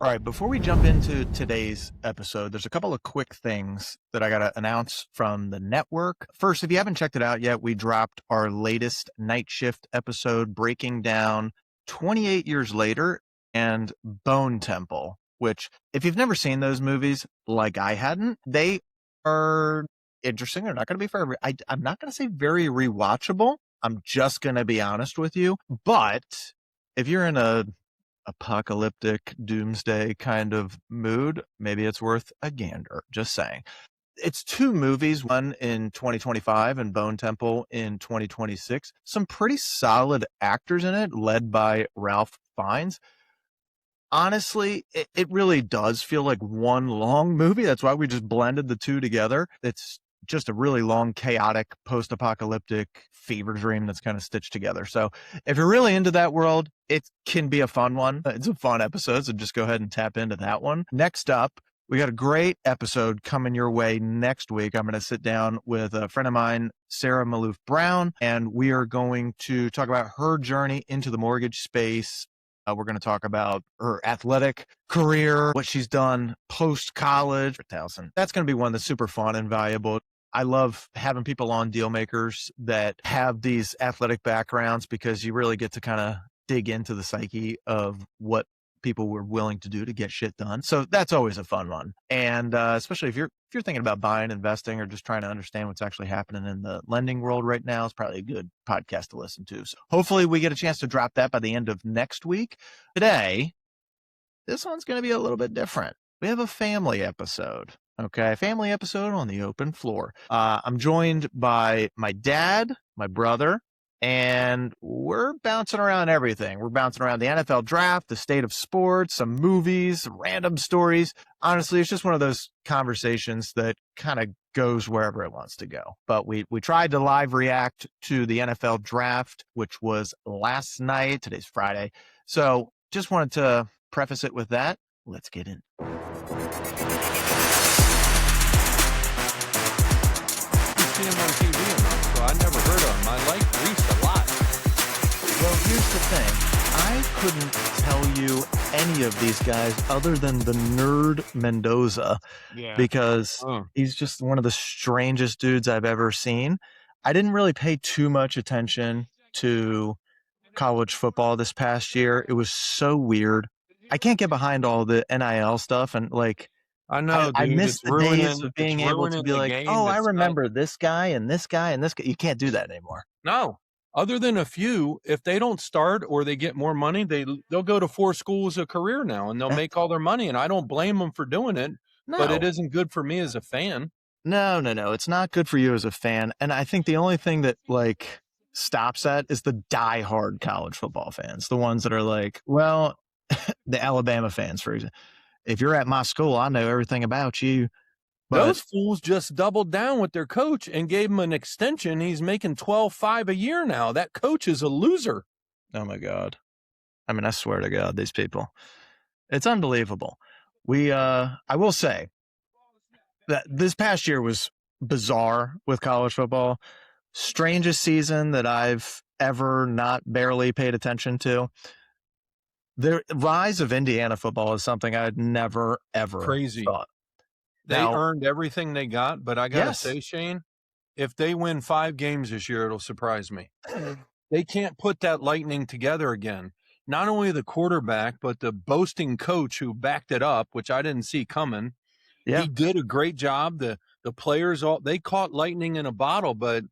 All right, before we jump into today's episode, there's a couple of quick things that I got to announce from the network. First, if you haven't checked it out yet, we dropped our latest Night Shift episode breaking down 28 Years Later and Bone Temple, which, if you've never seen those movies like I hadn't, they are interesting. They're not going to be for I'm not going to say very rewatchable. I'm just going to be honest with you. But if you're in a apocalyptic doomsday kind of mood, maybe it's worth a gander. Just saying. It's two movies, one in 2025 and Bone Temple in 2026. Some pretty solid actors in it, led by Ralph Fiennes. Honestly, it really does feel like one long movie. That's why we just blended the two together. It's just a really long, chaotic, post-apocalyptic fever dream that's kind of stitched together. So if you're really into that world, it can be a fun one. It's a fun episode, so just go ahead and tap into that one. Next up, we got a great episode coming your way next week. I'm going to sit down with a friend of mine, Sarah Maloof Brown, and we are going to talk about her journey into the mortgage space. We're going to talk about her athletic career, what she's done post-college. Tyson. That's going to be one that's super fun and valuable. I love having people on Deal Makers that have these athletic backgrounds because you really get to kind of dig into the psyche of what people were willing to do to get shit done. So that's always a fun one. And especially if you're thinking about buying, investing, or just trying to understand what's actually happening in the lending world right now, it's probably a good podcast to listen to. So hopefully we get a chance to drop that by the end of next week. Today, this one's going to be a little bit different. We have a family episode. Okay, family episode on the open floor. I'm joined by my dad, my brother, and we're bouncing around everything. We're bouncing around the NFL draft, the state of sports, some movies, random stories. Honestly, it's just one of those conversations that kind of goes wherever it wants to go. But we tried to live react to the NFL draft, which was last night. Today's Friday. So just wanted to preface it with that. Let's get in. Him on TV enough, so I never heard of him. I like Reese a lot. Well, here's the thing. I couldn't tell you any of these guys other than the nerd Mendoza because he's just one of the strangest dudes I've ever seen. I didn't really pay too much attention to college football this past year. It was so weird. I can't get behind all the NIL stuff and like, I know, I dude. miss the days of being able to be like, oh, I remember this guy and this guy and this guy. You can't do that anymore. No. Other than a few, if they don't start or they get more money, they'll go to 4 schools a career now and they'll make all their money. And I don't blame them for doing it, but it isn't good for me as a fan. No. It's not good for you as a fan. And I think the only thing that like stops that is the diehard college football fans, the ones that are like, well, the Alabama fans, for example. If you're at my school, I know everything about you. But those fools just doubled down with their coach and gave him an extension. He's making $12,500 a year now. That coach is a loser. Oh, my God. I mean, I swear to God, these people. It's unbelievable. I will say that this past year was bizarre with college football. Strangest season that I've ever not barely paid attention to. The rise of Indiana football is something I'd never, ever thought. They earned everything they got, but I got to say, Shane, if they win 5 games this year, it'll surprise me. They can't put that lightning together again. Not only the quarterback, but the boasting coach who backed it up, which I didn't see coming. Yeah. He did a great job. The players, they caught lightning in a bottle, but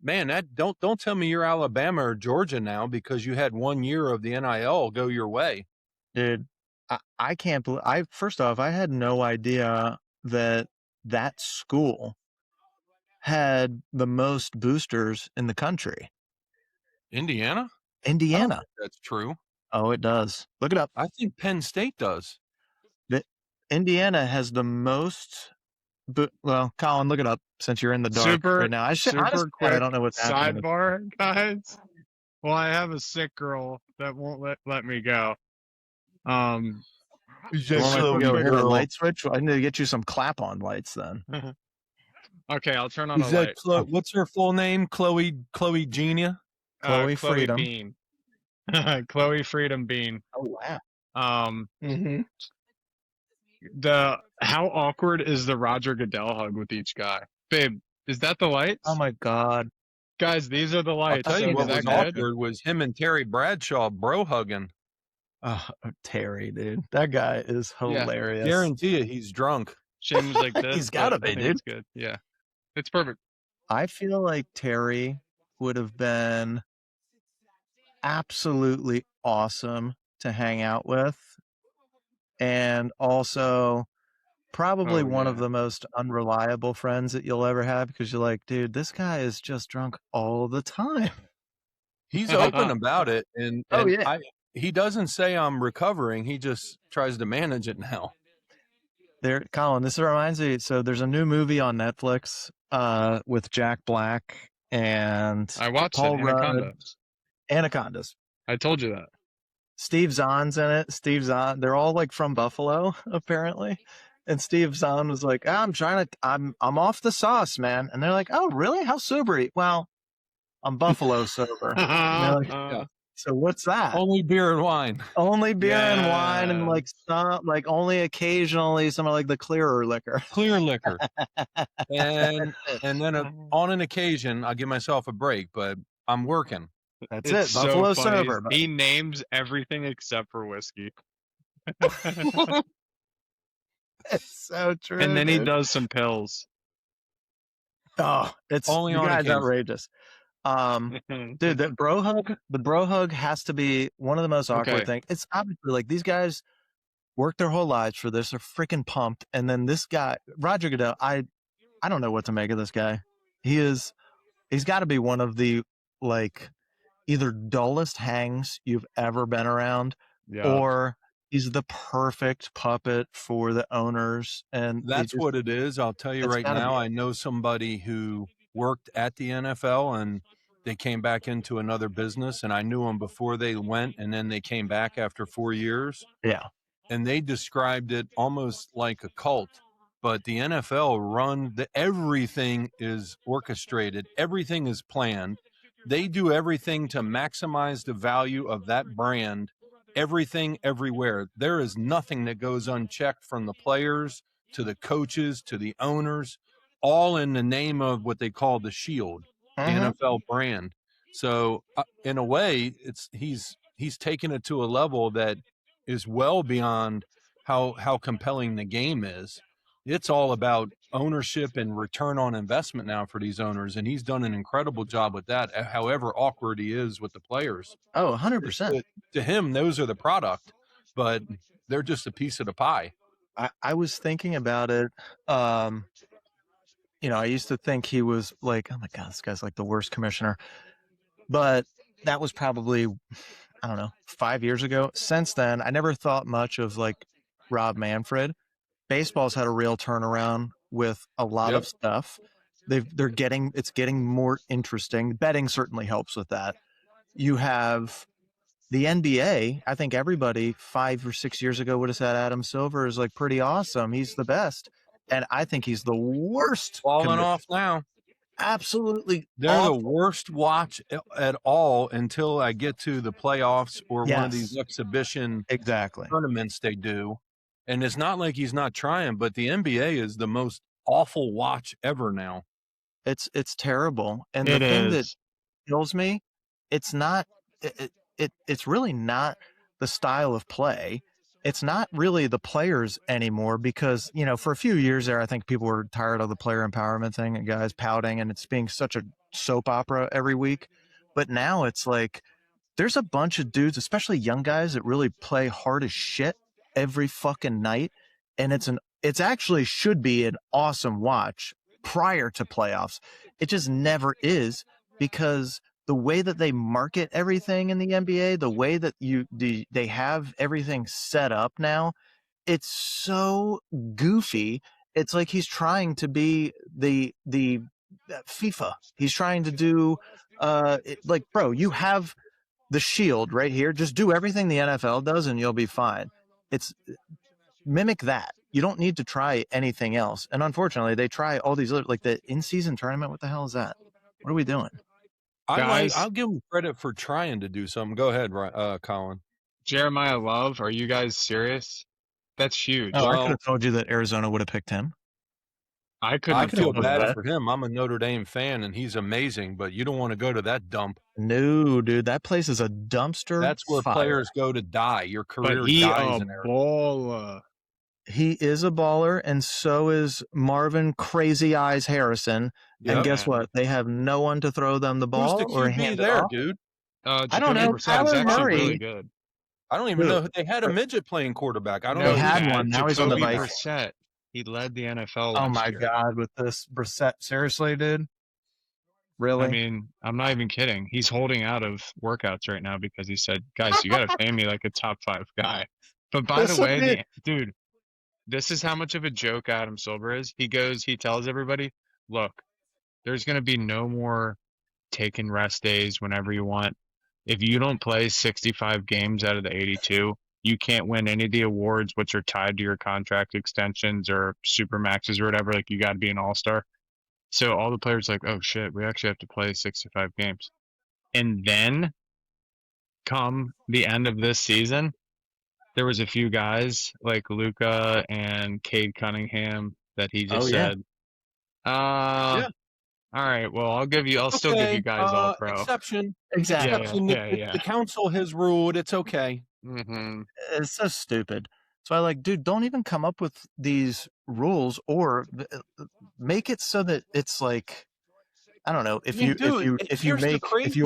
man, that don't tell me you're Alabama or Georgia now because you had 1 year of the NIL go your way. Dude, I can't believe first off, I had no idea that school had the most boosters in the country. Indiana? That's true. Oh, it does. Look it up. I think Penn State does. Indiana has the most. Well, Colin, look it up since you're in the dark right now. I don't know what's happening. Sidebar, guys. Well, I have a sick girl that won't let me go. The light switch? I need to get you some clap-on lights then. Okay, I'll turn on a light. What's her full name? Chloe Genia? Chloe Freedom. Bean. Chloe Freedom Bean. Oh, wow. How awkward is the Roger Goodell hug with each guy? Babe, is that the lights? Oh my God. Guys, these are the lights. I'll tell you what was good? awkward was him and Terry Bradshaw bro hugging. Oh, Terry, dude. That guy is hilarious. Guarantee you he's drunk. Shane was like this. He's gotta be, dude. It's good. Yeah. It's perfect. I feel like Terry would have been absolutely awesome to hang out with. And also probably one of the most unreliable friends that you'll ever have, because you're like, dude, this guy is just drunk all the time. He's open about it. And he doesn't say I'm recovering. He just tries to manage it now. There, Colin, this reminds me. So there's a new movie on Netflix with Jack Black and I watched Paul it, Anacondas. I told you that. Steve Zahn's in it. Steve Zahn, they're all like from Buffalo, apparently. And Steve Zahn was like, I'm off the sauce, man. And they're like, oh, really? How sober are you? Well, I'm Buffalo sober. Like, so what's that? Only beer and wine. Only beer and wine, and like some, like only occasionally some of like the clearer liquor. Clear liquor. and then on an occasion, I'll give myself a break, but I'm working. That's it. Buffalo sober. He names everything except for whiskey. It's so true. And then he does some pills. Oh, it's only on occasion. Outrageous. Dude, the bro hug has to be one of the most awkward things. It's obviously like these guys work their whole lives for this. They're freaking pumped. And then this guy, Roger Goodell, I don't know what to make of this guy. He's got to be one of the like either dullest hangs you've ever been around, or he's the perfect puppet for the owners. And that's what it is. I'll tell you right now, I know somebody who worked at the NFL and they came back into another business, and I knew them before they went, and then they came back after 4 years. Yeah. And they described it almost like a cult, but the NFL everything is orchestrated. Everything is planned. They do everything to maximize the value of that brand, everything, everywhere. There is nothing that goes unchecked, from the players to the coaches to the owners, all in the name of what they call the shield, the NFL brand. So in a way, he's taken it to a level that is well beyond how compelling the game is. It's all about ownership and return on investment now for these owners, and he's done an incredible job with that, however awkward he is with the players. Oh, 100%. To him, those are the product, but they're just a piece of the pie. I was thinking about it. I used to think he was like, oh my God, this guy's like the worst commissioner. But that was probably, I don't know, 5 years ago. Since then, I never thought much of like Rob Manfred. Baseball's had a real turnaround with a lot of stuff. It's getting more interesting. Betting certainly helps with that. You have the NBA. I think everybody 5 or 6 years ago would have said Adam Silver is like pretty awesome. He's the best. And I think he's the worst. Falling off now. Absolutely. They're awful. The worst watch at all until I get to the playoffs or one of these exhibition tournaments they do. And it's not like he's not trying, but the NBA is the most awful watch ever now. It's terrible. And the thing that kills me, it's not it's really not the style of play. It's not really the players anymore, because, for a few years there, I think people were tired of the player empowerment thing and guys pouting, and it's being such a soap opera every week. But now it's like there's a bunch of dudes, especially young guys, that really play hard as shit every fucking night. And it's actually should be an awesome watch prior to playoffs. It just never is, because the way that they market everything in the NBA, the way that they have everything set up now, it's so goofy. It's like he's trying to be the FIFA. He's trying to do like, bro, you have the shield right here. Just do everything the NFL does and you'll be fine. It's mimic that. You don't need to try anything else. And unfortunately, they try all these other, like the in-season tournament. What the hell is that? What are we doing? I'll give him credit for trying to do something. Go ahead, Colin. Jeremiah Love, are you guys serious? That's huge. Oh, I could have told you that Arizona would have picked him. I feel bad for him. I'm a Notre Dame fan, and he's amazing, but you don't want to go to that dump. No, dude, that place is a dumpster. That's where fire. Players go to die. Your career dies in Arizona. Baller. He is a baller, and so is Marvin Crazy Eyes Harrison. Yep. And guess what? They have no one to throw them the ball. Who's the QB or hand there, it off. dude? I don't know. Tyler Murray. Really good. I don't even know. They had a midget playing quarterback. I don't know. They had one. Now he's on the Vikings. Brissett. He led the NFL Oh, my God. With this Brissett. Seriously, dude? Really? I mean, I'm not even kidding. He's holding out of workouts right now because he said, guys, you got to pay me like a top 5 guy. But by the way, dude, this is how much of a joke Adam Silver is. He tells everybody, look, there's going to be no more taking rest days whenever you want. If you don't play 65 games out of the 82, you can't win any of the awards which are tied to your contract extensions or super maxes or whatever. Like, you got to be an all-star. So all the players are like, oh shit, we actually have to play 65 games. And then come the end of this season, there was a few guys like Luka and Cade Cunningham that he just said, yeah. All right, well, I'll still give you guys all pro. Exception. Exactly. Yeah. The council has ruled. It's okay. Mm-hmm. It's so stupid. So I dude, don't even come up with these rules or make it so that it's like, I don't know, if you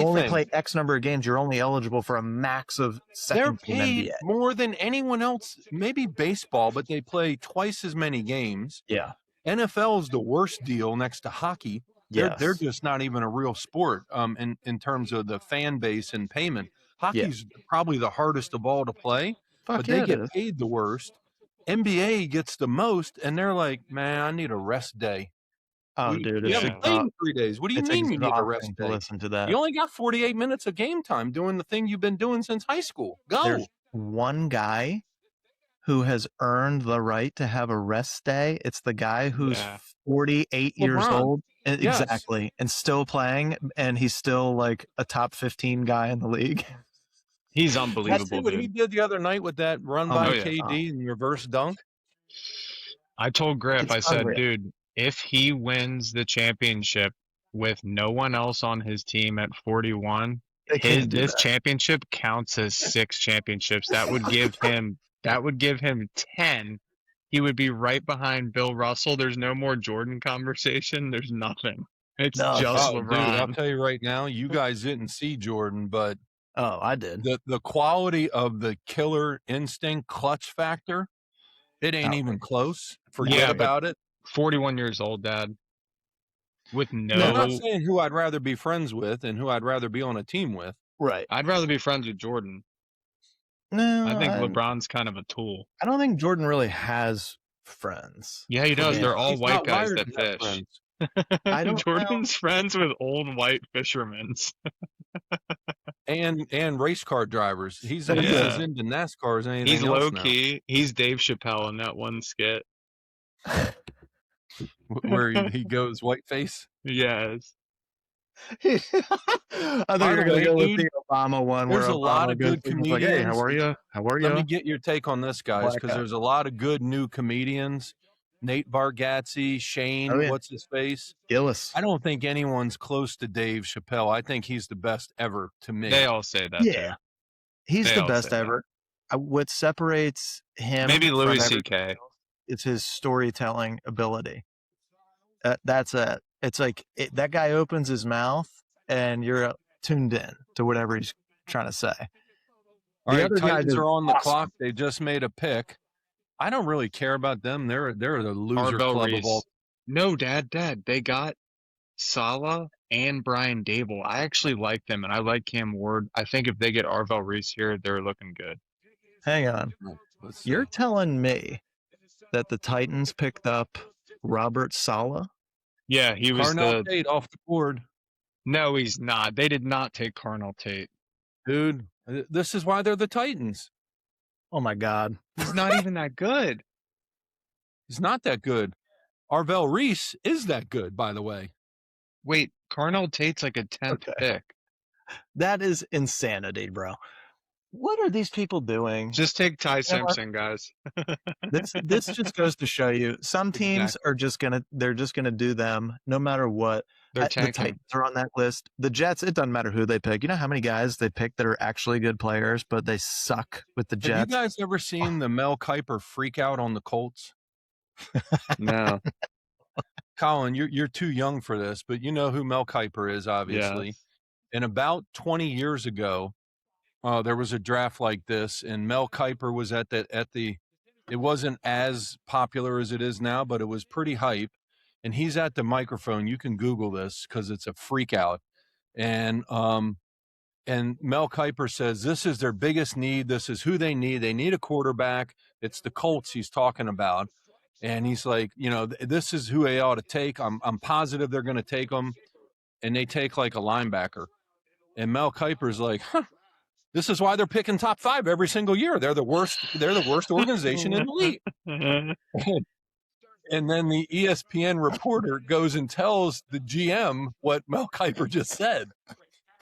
only play X number of games, you're only eligible for a max of second team NBA. They're paid more than anyone else. Maybe baseball, but they play twice as many games. Yeah. NFL is the worst deal next to hockey. They're just not even a real sport in terms of the fan base and payment. Hockey's probably the hardest of all to play, but they get paid the worst. NBA gets the most, and they're like, man, I need a rest day. Oh, dude. You haven't played in 3 days. What do you mean you need a rest day? Listen to that. You only got 48 minutes of game time doing the thing you've been doing since high school. Go. There's one guy who has earned the right to have a rest day. It's the guy who's 48 years old. Exactly. And still playing, and he's still like a top 15 guy in the league. He's unbelievable. That's what he did the other night with that run by KD and reverse dunk. I told Griff, I said, dude, if he wins the championship with no one else on his team at 41, this championship counts as 6 championships. That would give him 10. He would be right behind Bill Russell. There's no more Jordan conversation. There's nothing. It's just LeBron. Dude, I'll tell you right now, you guys didn't see Jordan, but I did. The quality of the killer instinct clutch factor, it ain't even close. Forget about it. 41 years old, Dad. With no... I'm not saying who I'd rather be friends with and who I'd rather be on a team with. Right. I'd rather be friends with Jordan. No, I think LeBron's kind of a tool. I don't think Jordan really has friends. Yeah, he does. They're all white guys that fish. Jordan's friends with old white fishermen. and race car drivers. He's as into NASCAR as anything else. He's low key. He's Dave Chappelle in that one skit. Where he goes whiteface? Yes. I thought you were going to go with the Obama one. There's a lot of good comedians. Like, hey, how are you? Let me get your take on this, guys, because there's a lot of good new comedians. Nate Bargatze, Shane, what's his face? Gillis. I don't think anyone's close to Dave Chappelle. I think he's the best ever to me. They all say that. Yeah. He's the best ever. What separates him maybe Louis C.K. It's his storytelling ability. That's it. It's like that guy opens his mouth and you're tuned in to whatever he's trying to say. All right, Titans are on the clock. They just made a pick. I don't really care about them. They're the loser Arvel club Reese. of all. No, Dad, they got Saleh and Brian Dable. I actually like them, and I like Cam Ward. I think if they get Arvel Reese here, they're looking good. Hang on. You're telling me that the Titans picked up Robert Saleh? Yeah, he was Carnell Tate off the board. No, he's not. They did not take Carnell Tate. Dude, this is why they're the Titans. Oh, my God. He's not even that good. He's not that good. Arvel Reese is that good, by the way. Wait, Carnell Tate's like a 10th pick. That is insanity, bro. what are these people doing? Just take Ty Simpson, guys. This just goes to show you some teams are just they're just gonna do them no matter what. They're The tanking. Titans are on that list. The Jets, it doesn't matter who they pick. You know how many guys they pick that are actually good players, but they suck with the Jets. Have you guys ever seen the Mel Kiper freak out on the Colts? No. Colin, you're too young for this, but you know who Mel Kiper is, obviously. Yes. And about 20 years ago, there was a draft like this, and Mel Kiper was at the. It wasn't as popular as it is now, but it was pretty hype. And he's at the microphone. You can Google this because it's a freak out. And Mel Kiper says this is their biggest need. This is who they need. They need a quarterback. It's the Colts he's talking about. And he's like, this is who they ought to take. I'm positive they're going to take them. And they take like a linebacker. And Mel Kiper's like, this is why they're picking top 5 every single year. They're the worst organization in the league. And then the ESPN reporter goes and tells the GM what Mel Kiper just said.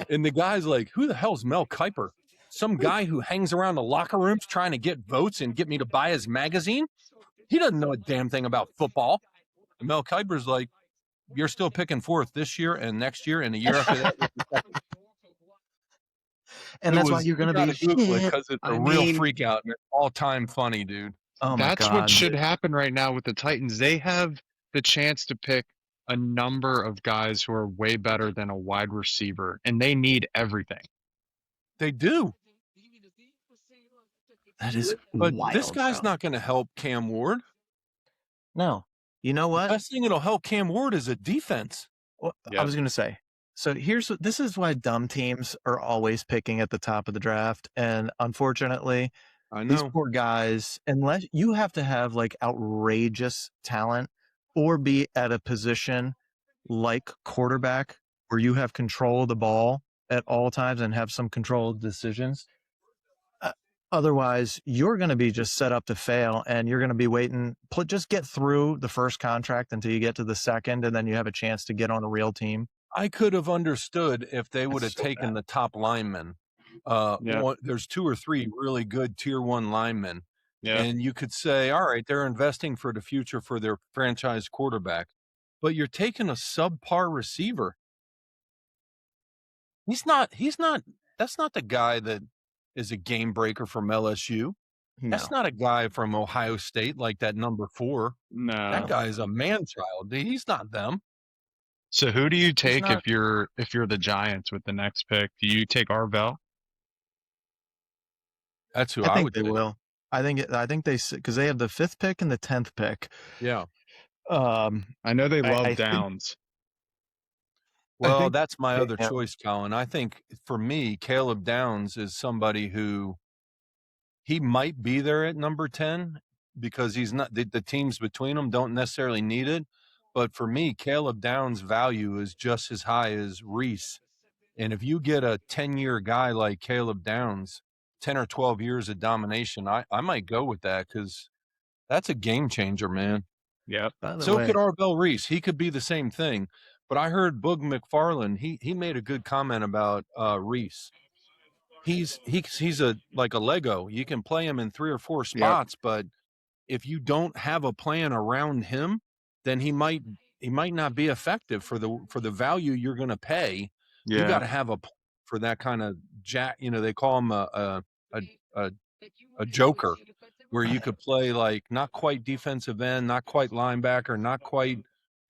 And the guy's like, who the hell's Mel Kiper? Some guy who hangs around the locker rooms trying to get votes and get me to buy his magazine? He doesn't know a damn thing about football. And Mel Kiper's like, you're still picking 4th this year and next year and the year after that. And that's why you're going to be because it's a real freak out and it's all-time funny, dude. Oh my God. That's what should happen right now with the Titans. They have the chance to pick a number of guys who are way better than a wide receiver, and they need everything. They do. That is but wild, this guy's not going to help Cam Ward. No. You know what? The best thing that'll help Cam Ward is a defense. Well, I was going to say. So this is why dumb teams are always picking at the top of the draft, and unfortunately, these poor guys, unless you have to have like outrageous talent or be at a position like quarterback where you have control of the ball at all times and have some controlled decisions. Otherwise, you're going to be just set up to fail, and you're going to be waiting. Just get through the first contract until you get to the second, and then you have a chance to get on a real team. I could have understood if they would have taken the top linemen. There's 2 or 3 really good tier 1 linemen. Yeah. And you could say, all right, they're investing for the future for their franchise quarterback. But you're taking a subpar receiver. That's not the guy that is a game breaker from LSU. No. That's not a guy from Ohio State like that number 4. No. That guy is a man-child. He's not them. So who do you take if you're the Giants with the next pick? Do you take Arvel? That's who I think would they take. will. I think they, because they have the 5th pick and the 10th pick. Yeah. I know they love Downs. Well, that's my other choice, Colin. I think for me, Caleb Downs is somebody who he might be there at number 10 because he's not the teams between them don't necessarily need it. But for me, Caleb Downs' value is just as high as Reese. And if you get a 10-year guy like Caleb Downs, 10 or 12 years of domination, I might go with that because that's a game changer, man. Yeah. So could Arvel Reese. He could be the same thing. But I heard Boog McFarland, he made a good comment about Reese. He's like a Lego. You can play him in 3 or 4 spots, but if you don't have a plan around him, then he might not be effective for the value you're going to pay. Yeah. You got to have a for that kind of jack. They call him a joker, where you could play like not quite defensive end, not quite linebacker, not quite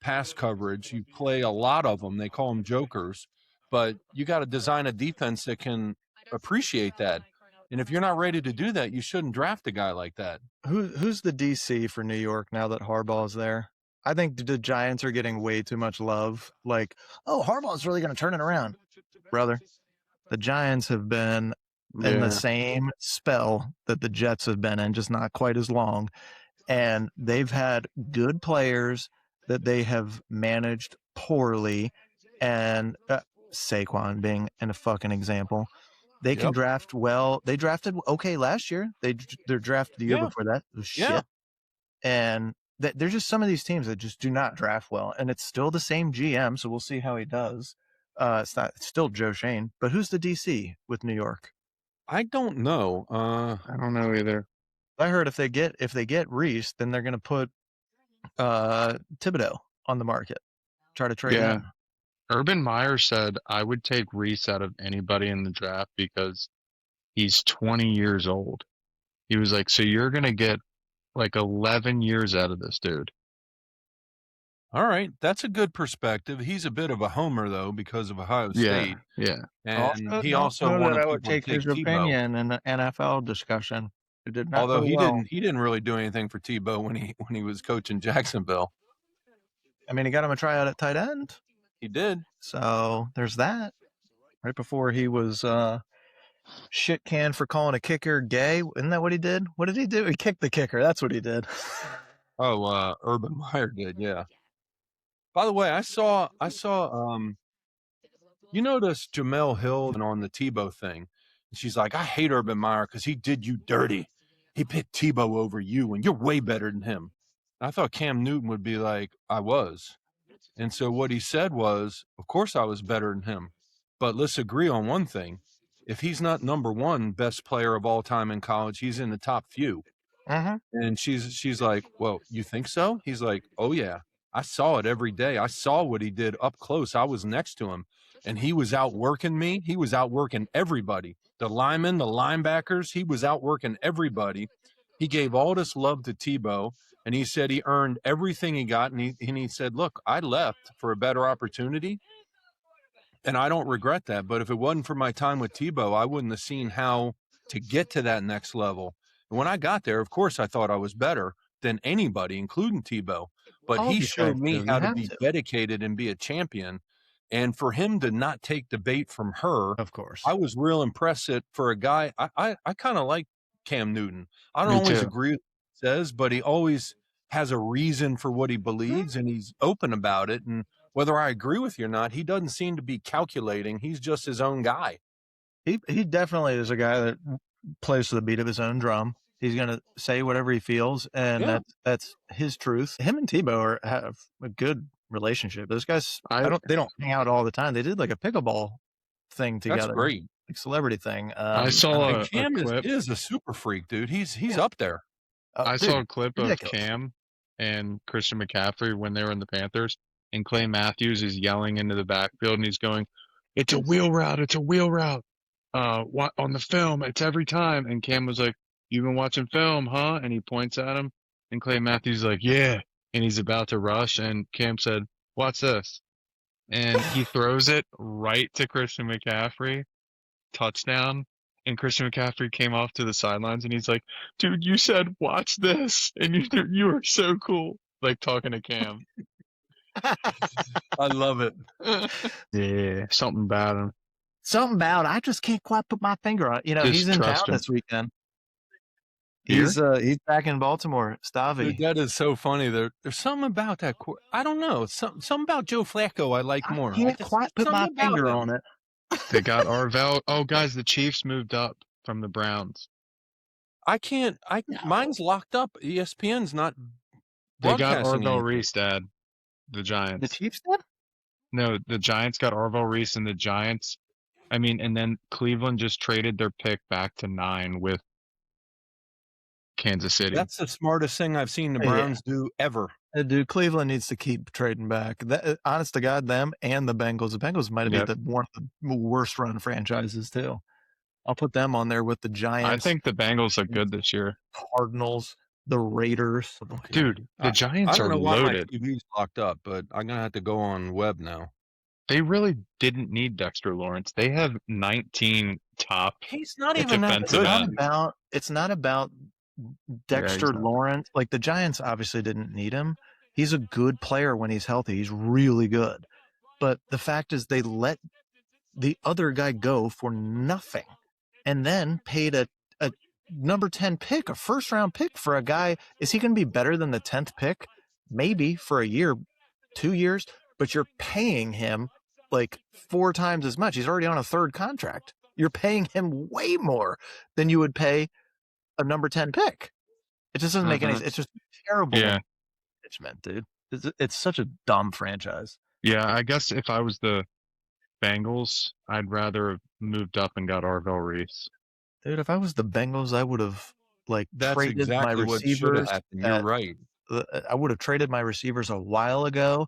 pass coverage. You play a lot of them. They call them jokers, but you got to design a defense that can appreciate that. And if you're not ready to do that, you shouldn't draft a guy like that. Who's the DC for New York now that Harbaugh's there? I think the Giants are getting way too much love. Like, oh, Harbaugh's really going to turn it around. Brother, the Giants have been in the same spell that the Jets have been in, just not quite as long. And they've had good players that they have managed poorly. And Saquon being a fucking example. They can draft well. They drafted okay last year. They're drafted the year before that. It was shit. And there's just some of these teams that just do not draft well. And it's still the same GM, so we'll see how he does. It's still Joe Shane. But who's the DC with New York? I don't know. I don't know either. I heard if they get Reese, then they're going to put Thibodeau on the market. Try to trade him. Urban Meyer said I would take Reese out of anybody in the draft because he's 20 years old. He was like, so you're going to get like 11 years out of this dude. All right. That's a good perspective. He's a bit of a homer, though, because of Ohio State. Yeah. And he also wanted wanted I would people to take his Tebow. opinion in the NFL discussion. It did not Although go well. he didn't really do anything for Tebow when he was coaching Jacksonville. I mean, he got him a tryout at tight end. He did. So there's that. Right before he was shit canned for calling a kicker gay. Isn't that what he did? What did he do? He kicked the kicker. That's what he did. Oh, Urban Meyer did, yeah. By the way, I saw you notice Jamel Hill on the Tebow thing. And she's like, I hate Urban Meyer because he did you dirty. He picked Tebow over you, and you're way better than him. And I thought Cam Newton would be like, I was. And so what he said was, of course I was better than him. But let's agree on one thing. If he's not number one best player of all time in college, he's in the top few. And she's like, well, you think so? He's like, oh, yeah. I saw it every day. I saw what he did up close. I was next to him, and he was outworking me. He was outworking everybody. The linemen, the linebackers, he was outworking everybody. He gave all this love to Tebow, and he said he earned everything he got. And he said, look, I left for a better opportunity, and I don't regret that. But if it wasn't for my time with Tebow, I wouldn't have seen how to get to that next level. And when I got there, of course, I thought I was better than anybody, including Tebow. But he showed me how to be dedicated and be a champion. And for him to not take the bait from her, of course, I was real impressed that for a guy. I kind of like Cam Newton. I don't always agree with what he says, but he always has a reason for what he believes, and he's open about it. And whether I agree with you or not, he doesn't seem to be calculating. He's just his own guy. He definitely is a guy that plays to the beat of his own drum. He's going to say whatever he feels, and that's his truth. Him and Tebow have a good relationship. Those guys, they don't hang out all the time. They did like a pickleball thing together. That's great. Like celebrity thing. I saw Cam a clip. is a super freak, dude. He's up there. I saw a clip of Cam and Christian McCaffrey when they were in the Panthers, and Clay Matthews is yelling into the backfield, and he's going, "It's a wheel route. It's a wheel route. On the film, it's every time." And Cam was like, "You've been watching film, huh?" And he points at him, and Clay Matthews is like, "Yeah." And he's about to rush, and Cam said, "Watch this." And he throws it right to Christian McCaffrey, touchdown. And Christian McCaffrey came off to the sidelines, and he's like, "Dude, you said watch this, and you are so cool." Like talking to Cam. I love it. Yeah, something about him. Something about I just can't quite put my finger on it. You know, he's in town this weekend. He's back in Baltimore, Stavi. Dude, that is so funny. There's something about that. I don't know. Something about Joe Flacco I like more. I can't quite put my finger on it. They got Arvel. Oh, guys, the Chiefs moved up from the Browns. I can't. Mine's locked up. ESPN's not. They got Arvel Reese, Dad. The Giants. The Chiefs did? No, the Giants got Arvel Reese, and the Giants. I mean, and then Cleveland just traded their pick back to 9 with Kansas City. That's the smartest thing I've seen the Browns do ever. Dude, Cleveland needs to keep trading back. Honest to God, them and the Bengals. The Bengals might have been one of the worst run franchises, too. I'll put them on there with the Giants. I think the Bengals are good this year. Cardinals, the Raiders. Dude, the Giants are loaded. I don't know why my TV's locked up, but I'm going to have to go on web now. They really didn't need Dexter Lawrence. They have 19 top. He's not even that good. It's not about Dexter Lawrence. Like, the Giants obviously didn't need him. He's a good player when he's healthy. He's really good. But the fact is they let the other guy go for nothing and then paid a number 10 pick, a first-round pick for a guy. Is he going to be better than the 10th pick? Maybe for a year, 2 years, but you're paying him like 4 times as much. He's already on a 3rd contract. You're paying him way more than you would pay a number 10 pick. It just doesn't make any sense. It's just terrible management, dude. It's such a dumb franchise. Yeah, I guess if I was the Bengals, I'd rather have moved up and got Arvel Reese. Dude, if I was the Bengals, I would have That's traded my exactly what should have receivers. happened. You're right. I would have traded my receivers a while ago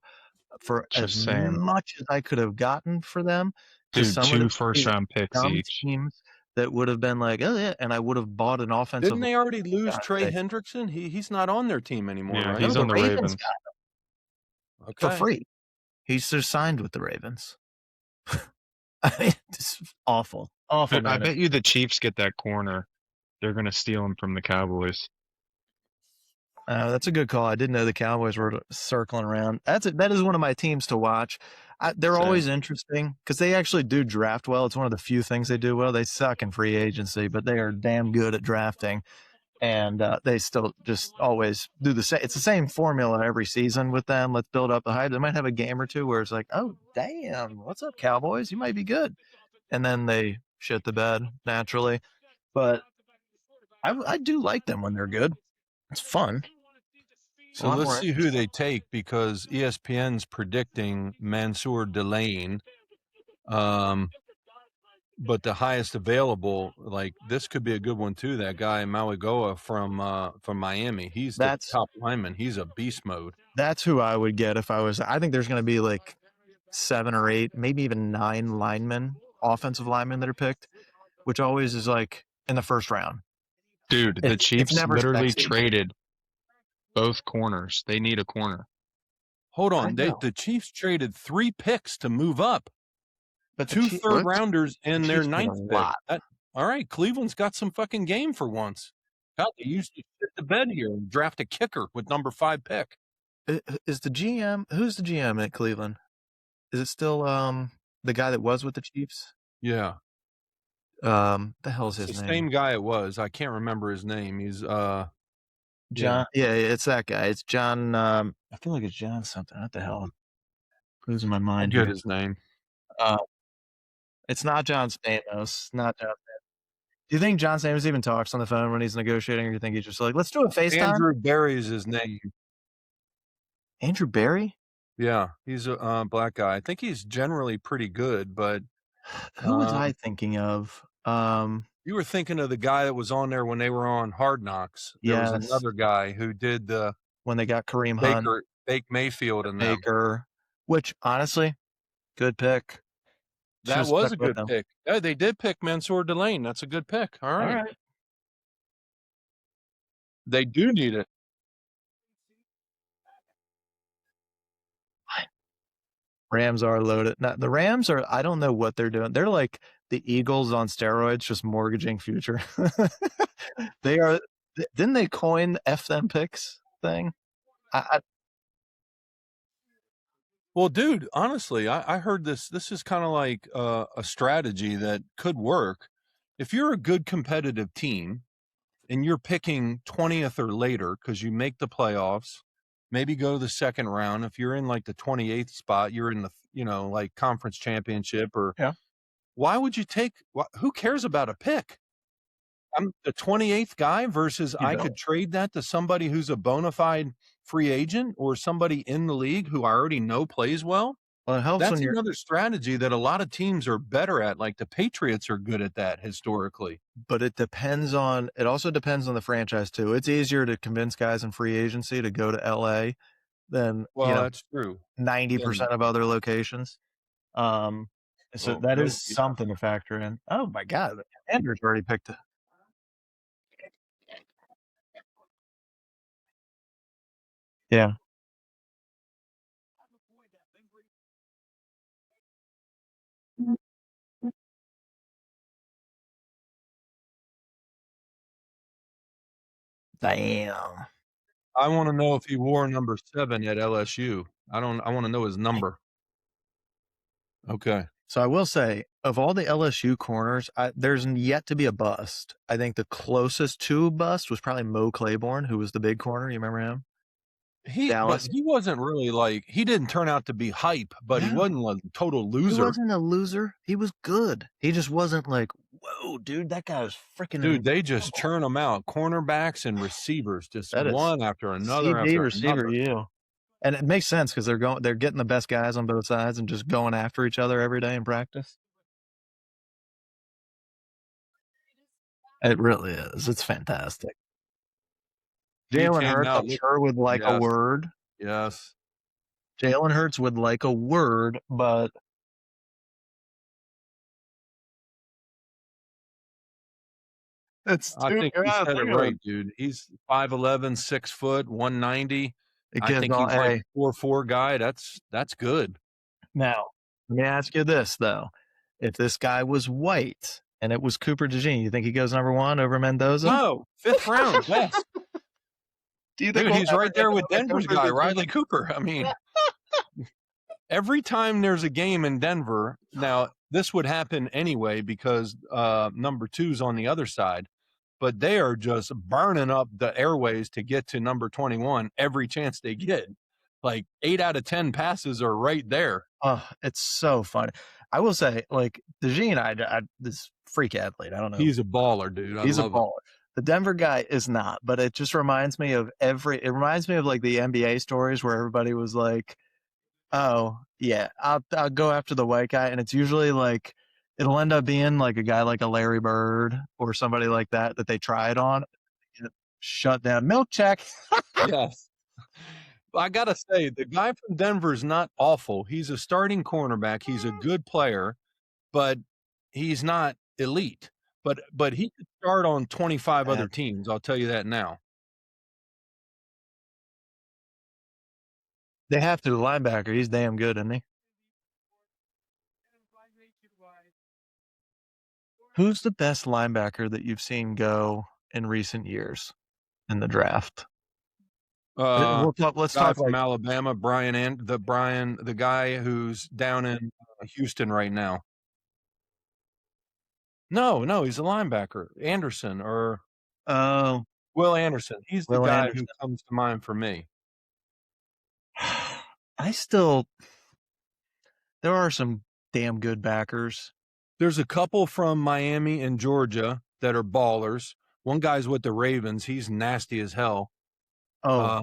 for as Just saying. much as I could have gotten for them to Dude, some of 2 the first-round picks dumb each. teams that would have been like, oh yeah, and I would have bought an offensive. Didn't they already lose Trey Hey, Hendrickson? He's not on their team anymore, Yeah, right? he's no, on the the Ravens Ravens. got him for Okay. free. He's just signed with the Ravens. I mean, it's awful. Awful. Dude, I bet you the Chiefs get that corner. They're going to steal him from the Cowboys. That's a good call. I didn't know the Cowboys were circling around. That is one of my teams to watch. They're Same. always interesting because they actually do draft well. It's one of the few things they do well. They suck in free agency, but they are damn good at drafting. And they still just always do the same. It's the same formula every season with them. Let's build up the hype. They might have a game or two where it's like, oh, damn, what's up, Cowboys? You might be good. And then they shit the bed naturally. But I do like them when they're good. It's fun. So let's see who they take because ESPN's predicting Mansour Delane. But the highest available, this could be a good one too. That guy Mauigoa from Miami. He's the top lineman. He's a beast mode. That's who I would get if I was. I think there's going to be 7 or 8, maybe even 9 linemen, offensive linemen that are picked, which always is in the first round. Dude, the Chiefs literally traded both corners. They need a corner. Hold on. The Chiefs traded 3 picks to move up. But 2 third-rounders and their 9th pick. All right, Cleveland's got some fucking game for once. God, they used to shit the bed here and draft a kicker with number 5 pick. Is the GM? Who's the GM at Cleveland? Is it still the guy that was with the Chiefs? Yeah. The hell's his name? The same guy it was. I can't remember his name. He's John. Yeah, it's that guy. It's John. I feel like it's John something. What the hell? Losing my mind. I get his name. It's not John Stamos. Not John Stamos. Do you think John Stamos even talks on the phone when he's negotiating, or do you think he's just like, let's do a FaceTime? Andrew Berry is his name. Andrew Berry? Yeah, he's a black guy. I think he's generally pretty good, but who was I thinking of? You were thinking of the guy that was on there when they were on Hard Knocks. There was another guy who did when they got Kareem Hunt, Baker Mayfield, and Baker, which honestly, good pick. That was a good pick. Yeah, they did pick Mansour Delane. That's a good pick. All right. They do need it. Rams are loaded. Now, the Rams are, I don't know what they're doing. They're like the Eagles on steroids, just mortgaging future. They are. Didn't they coin the F them picks thing? Well, dude, honestly, I heard this. This is kind of like a strategy that could work. If you're a good competitive team and you're picking 20th or later because you make the playoffs, maybe go to the second round. If you're in the 28th spot, you're in the, conference championship or why would you take, who cares about a pick? I'm the 28th guy versus I could trade that to somebody who's a bona fide free agent or somebody in the league who I already know plays well. Well, it helps. That's another strategy that a lot of teams are better at. Like the Patriots are good at that historically. But it also depends on the franchise too. It's easier to convince guys in free agency to go to LA than that's true. 90% of other locations. So that is something to factor in. Oh my God, Andrew's already picked it. Yeah. Damn. I want to know if he wore number 7 at LSU. I want to know his number. Okay. So I will say, of all the LSU corners, there's yet to be a bust. I think the closest to a bust was probably Mo Claiborne, who was the big corner. You remember him? But he wasn't really he didn't turn out to be hype, but he wasn't a total loser. He wasn't a loser. He was good. He just wasn't whoa, dude, that guy was freaking. Dude, they just churn them out. Cornerbacks and receivers, just one after another. Receiver, yeah. And it makes sense because they're getting the best guys on both sides and just going after each other every day in practice. It really is. It's fantastic. He Jalen came Hurts, out I'm sure, would like a yes, word. yes. Jalen Hurts would like a word, but it's I too think you good. said it Look at right, him. dude. He's 5'11", 6 foot, 190. It I gives think all he's like A. a 4'4" guy. That's good. Now, let me ask you this, though. If this guy was white and it was Cooper DeJean, you think he goes number 1 over Mendoza? No, 5th round, best. Do you think Dude, we'll he's ever right get there with another Denver's Cooper guy, DeJean? Riley Cooper. I mean, every time there's a game in Denver, now this would happen anyway because number 2's on the other side, but they are just burning up the airways to get to number 21 every chance they get. Like 8 out of 10 passes are right there. Oh, it's so funny. I will say, like, DeJean, this freak athlete. I don't know. He's a baller, dude. He's a love baller. The Denver guy is not, but it just reminds me of it reminds me of like the NBA stories where everybody was like, oh yeah, I'll go after the white guy. And it's usually like, it'll end up being like a guy like a Larry Bird or somebody like that they tried on. Shut down. Milk check. Yes. I got to say, the guy from Denver is not awful. He's a starting cornerback. He's a good player, but he's not elite. But he could start on 25 other teams. I'll tell you that now. They have to. The linebacker, he's damn good, isn't he? Who's the best linebacker that you've seen go in recent years in the draft? Let's talk from Alabama, the guy who's down in Houston right now. No, he's a linebacker. Anderson or Will Anderson. He's the guy who comes to mind for me. There are some damn good backers. There's a couple from Miami and Georgia that are ballers. One guy's with the Ravens. He's nasty as hell. Oh,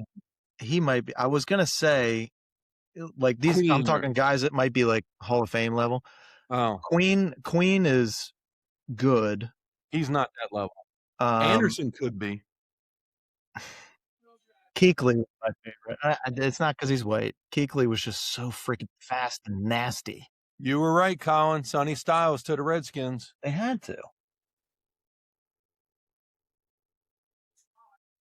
he might be. I was going to say, like, these, I'm talking guys that might be like Hall of Fame level. Oh, Queen is good. He's not that level. Anderson could be. Kuechly was my favorite. It's not because he's white. Kuechly was just so freaking fast and nasty. You were right, Colin. Sonny Styles to the Redskins. They had to.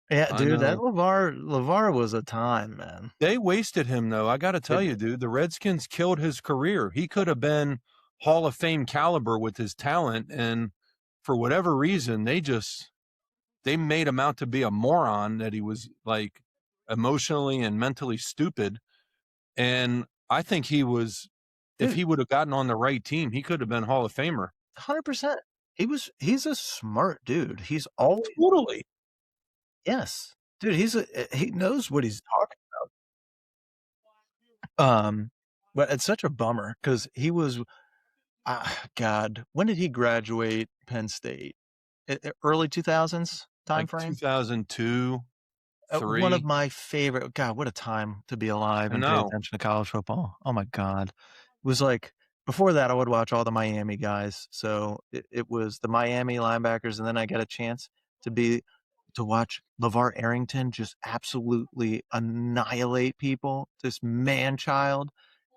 Yeah, dude, that LeVar was a time, man. They wasted him, though. I got to tell you, dude, the Redskins killed his career. He could have been Hall of Fame caliber with his talent, and for whatever reason, they made him out to be a moron, that he was like emotionally and mentally stupid. And I think he was, if he would have gotten on the right team, he could have been Hall of Famer. 100%. He's a smart dude. He's always totally. Yes. Dude, he knows what he's talking about. But it's such a bummer because he was God, when did he graduate Penn State? Early 2000s time frame? 2002, 3. One of my favorite. God, what a time to be alive and pay attention to college football. Oh my God. It was like, before that, I would watch all the Miami guys. So it was the Miami linebackers, and then I got a chance to watch LeVar Arrington just absolutely annihilate people, this man-child.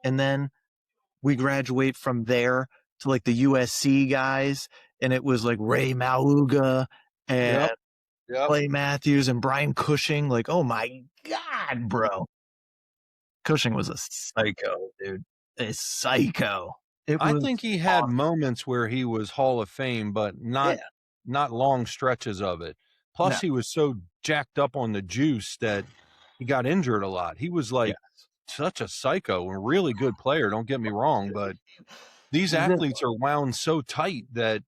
And then we graduate from there to like the USC guys, and it was like Ray Mauga and Clay Matthews and Brian Cushing. Like, oh my God, bro. Cushing was a psycho, dude. A psycho. I think he had moments where he was Hall of Fame, but not long stretches of it. Plus, he was so jacked up on the juice that he got injured a lot. He was like such a psycho and really good player, don't get me wrong, but these athletes are wound so tight that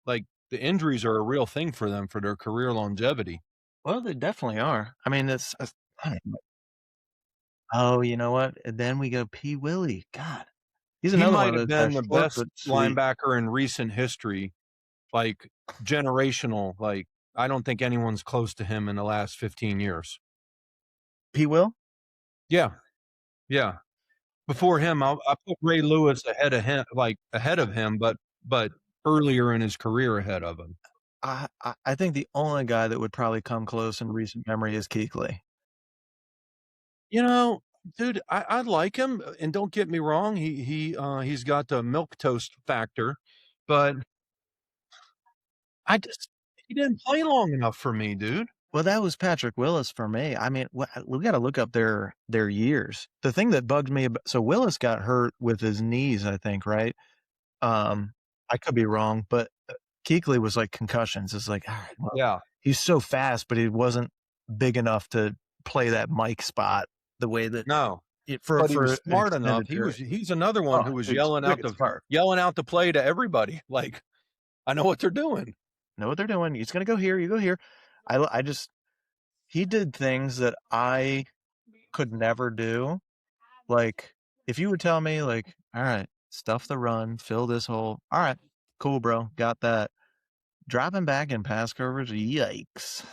like the injuries are a real thing for them for their career longevity. Well, they definitely are. I mean, oh, you know what? And then we go P. Willie. God. He might have been the best linebacker in recent history, like generational. Like, I don't think anyone's close to him in the last 15 years. P. Will? Yeah. Before him, I put Ray Lewis ahead of him, but earlier in his career ahead of him. I think the only guy that would probably come close in recent memory is Kuechly. You know, dude, I like him, and don't get me wrong, he's got the milk toast factor, but he didn't play long enough for me, dude. Well, that was Patrick Willis for me. I mean, we gotta look up their years. The thing that bugged me so Willis got hurt with his knees, I think, right? I could be wrong, but, Kuechly was like concussions. It's like, all right, well, Yeah. he's so fast, but he wasn't big enough to play that Mike spot the way that No. for But he was an smart enough. extended period. He's another one who was Dude, yelling out the play to everybody. Like, I know what they're doing. Know what they're doing. He's gonna go here, you go here. I just he did things that I could never do. Like, if you would tell me, like, all right, stuff the run, fill this hole. All right, cool, bro. Got that. Dropping back in pass coverage, yikes.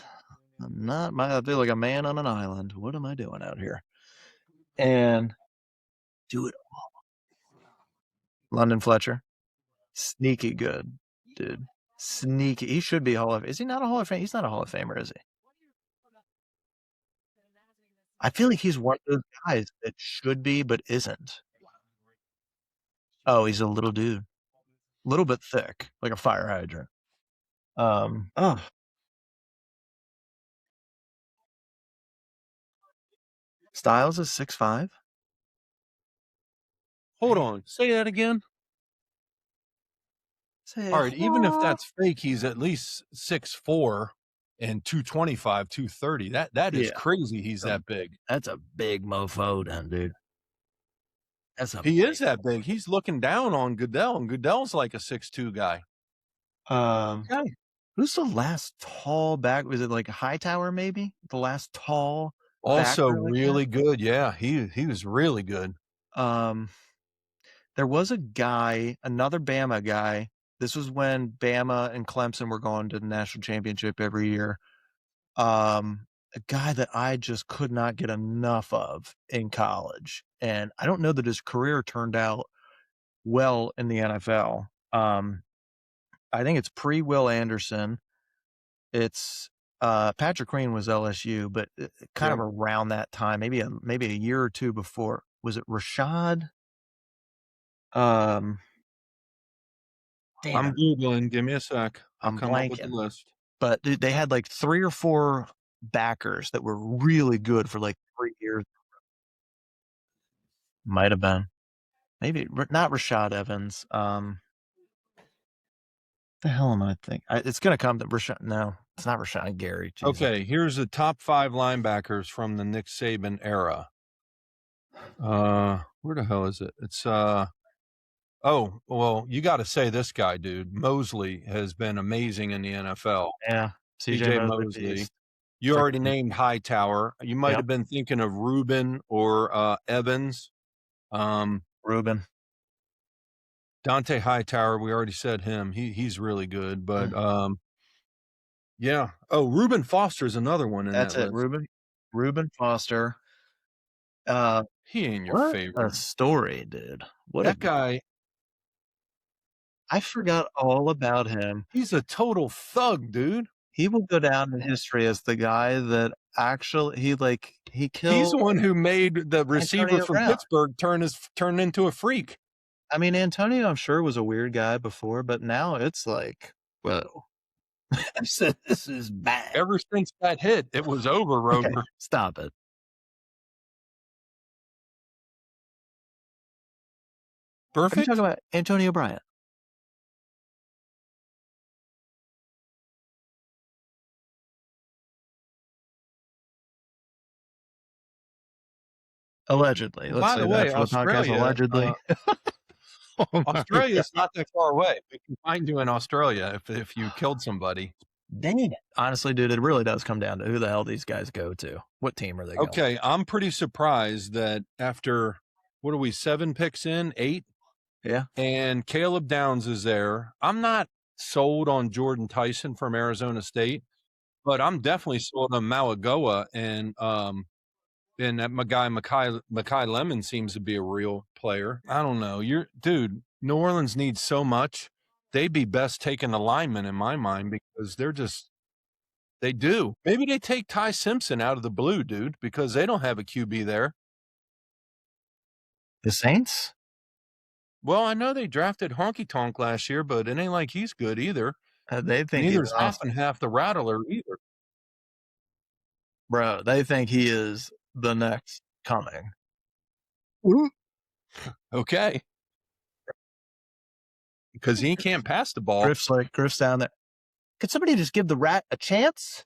I feel like a man on an island. What am I doing out here? And do it all. London Fletcher, sneaky good, dude. Sneaky. He should be Is he not a Hall of Famer? He's not a Hall of Famer, is he? I feel like he's one of those guys that should be, but isn't. Oh, he's a little dude. A little bit thick, like a fire hydrant. Styles is 6'5". Hold on. Say that again. All right, even if that's fake, he's at least 6'4" and 225, 230. That is crazy. He's that big. That's a big mofo, then, dude. He is that big. He's looking down on Goodell, and Goodell's like a 6'2" guy. Okay. Who's the last tall back? Was it like Hightower, maybe? The last tall. Also really good. Yeah, he was really good. There was a guy, another Bama guy. This was when Bama and Clemson were going to the national championship every year. A guy that I just could not get enough of in college. And I don't know that his career turned out well in the NFL. I think it's pre-Will Anderson. It's Patrick Queen was LSU, but kind of around that time, maybe a year or two before. Was it Rashad? I'm Googling. Give me a sec. I'll come up with the list. But they had like 3 or 4 backers that were really good for like 3 years. Might have been. Maybe not Rashad Evans. The hell am I thinking? It's going to come to Rashad. No, it's not Rashad Gary. Jesus. Okay, here's the top 5 linebackers from the Nick Saban era. Where the hell is it? It's oh, well, you got to say this guy, dude. Mosley has been amazing in the NFL. Yeah, CJ Mosley. You already named Hightower. You might have been thinking of Reuben or Evans. Reuben. Dante Hightower, we already said him. He's really good, but yeah. Oh, Reuben Foster is another one in That's that it. list. Reuben Foster. He ain't your favorite. What a story, dude. What that guy. I forgot all about him. He's a total thug, dude. He will go down in history as the guy that actually he killed. He's the one who made the receiver from Pittsburgh turn into a freak. I mean, Antonio, I'm sure, was a weird guy before, but now it's like, whoa. I said, this is bad. Ever since that hit, it was over, Roger. Okay, stop it. Perfect. Are you talking about Antonio Bryant? Allegedly. By the way, Australia, allegedly. Australia's not that far away. We can find you in Australia if you killed somebody. Dang it. Honestly, dude, it really does come down to who the hell these guys go to. What team are they going? Okay, I'm pretty surprised that after, what are we, 7 picks in, 8? Yeah. And Caleb Downs is there. I'm not sold on Jordan Tyson from Arizona State, but I'm definitely sold on Malagoa and that guy Makai Lemon seems to be a real player. I don't know. New Orleans needs so much, they'd be best taking the linemen in my mind because they do. Maybe they take Ty Simpson out of the blue, dude, because they don't have a QB there. The Saints? Well, I know they drafted Honky Tonk last year, but it ain't like he's good either. They think Neither's he's half awesome. and half the Rattler either. Bro, they think he is the next coming. Okay. Because he can't pass the ball. Griff's down there. Could somebody just give the rat a chance?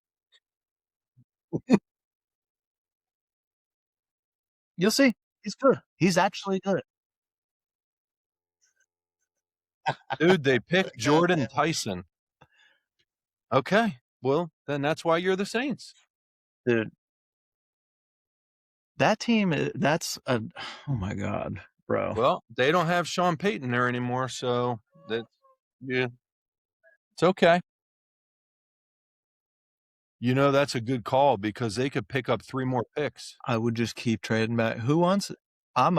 You'll see. He's good. He's actually good. Dude, they picked Jordan Tyson. Okay. Well, then that's why you're the Saints. Dude. That team, oh my God, bro. Well, they don't have Sean Payton there anymore, so yeah, it's okay. You know, that's a good call because they could pick up 3 more picks. I would just keep trading back. Who wants it? I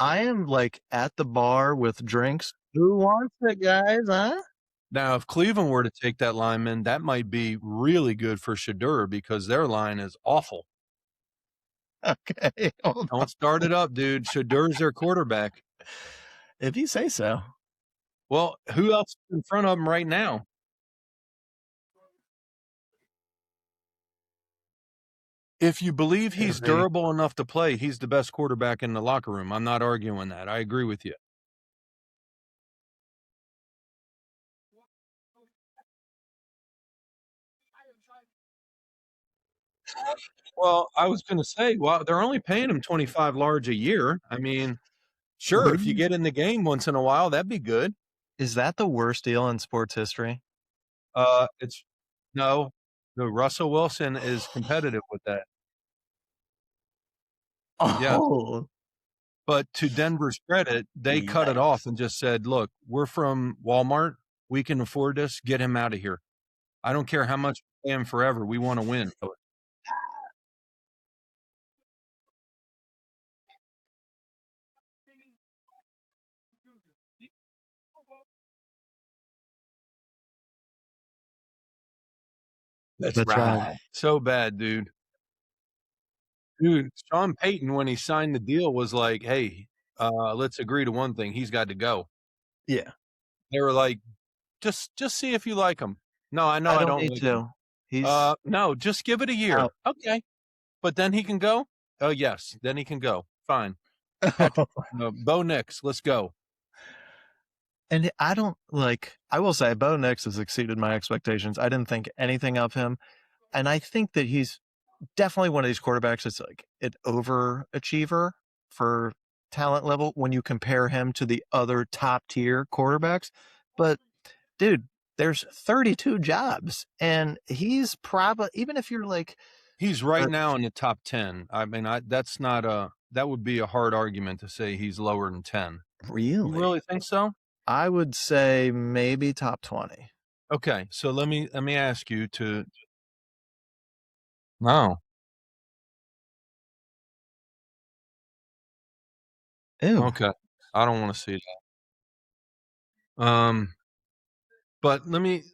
am like at the bar with drinks. Who wants it, guys? Huh? Now, if Cleveland were to take that lineman, that might be really good for Shedeur because their line is awful. Okay. Don't start it up, dude. Shedeur's their quarterback. If you say so. Well, who else is in front of him right now? If you believe he's durable enough to play, he's the best quarterback in the locker room. I'm not arguing that. I agree with you. Well, I was going to say, well, they're only paying him $25 large a year. I mean, sure, if you get in the game once in a while, that'd be good. Is that the worst deal in sports history? No, Russell Wilson is competitive with that. Oh. Yeah. But to Denver's credit, they cut it off and just said, look, we're from Walmart. We can afford this. Get him out of here. I don't care how much we pay him forever. We want to win. That's right. So bad, dude. Dude, Sean Payton, when he signed the deal, was like, hey, let's agree to one thing. He's got to go. Yeah. They were like, just see if you like him. No, I know I don't need like to. him. No, just give it a year. Out. Okay. But then he can go? Oh, yes. Then he can go. Fine. Bo Nix, let's go. And I will say Bo Nix has exceeded my expectations. I didn't think anything of him. And I think that he's definitely one of these quarterbacks that's like an overachiever for talent level when you compare him to the other top tier quarterbacks. But dude, there's 32 jobs and he's probably, even if you're like, he's right now in the top 10. I mean, that would be a hard argument to say he's lower than 10. Really? You really think so? I would say maybe top 20. Okay, so let me ask you to. No. Ew. Okay, I don't want to see that. But let me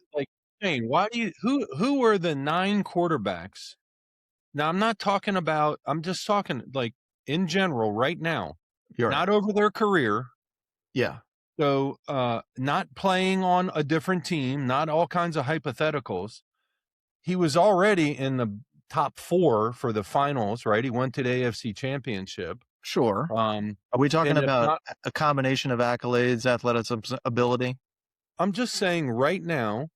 Shane. Why do you who are the 9 quarterbacks? Now I'm not talking about. I'm just talking like in general right now. You're not over their career. Yeah. So, not playing on a different team, not all kinds of hypotheticals. He was already in the top 4 for the finals, right? He went to the AFC Championship. Sure. Are we talking about a combination of accolades, athleticism, ability? I'm just saying right now,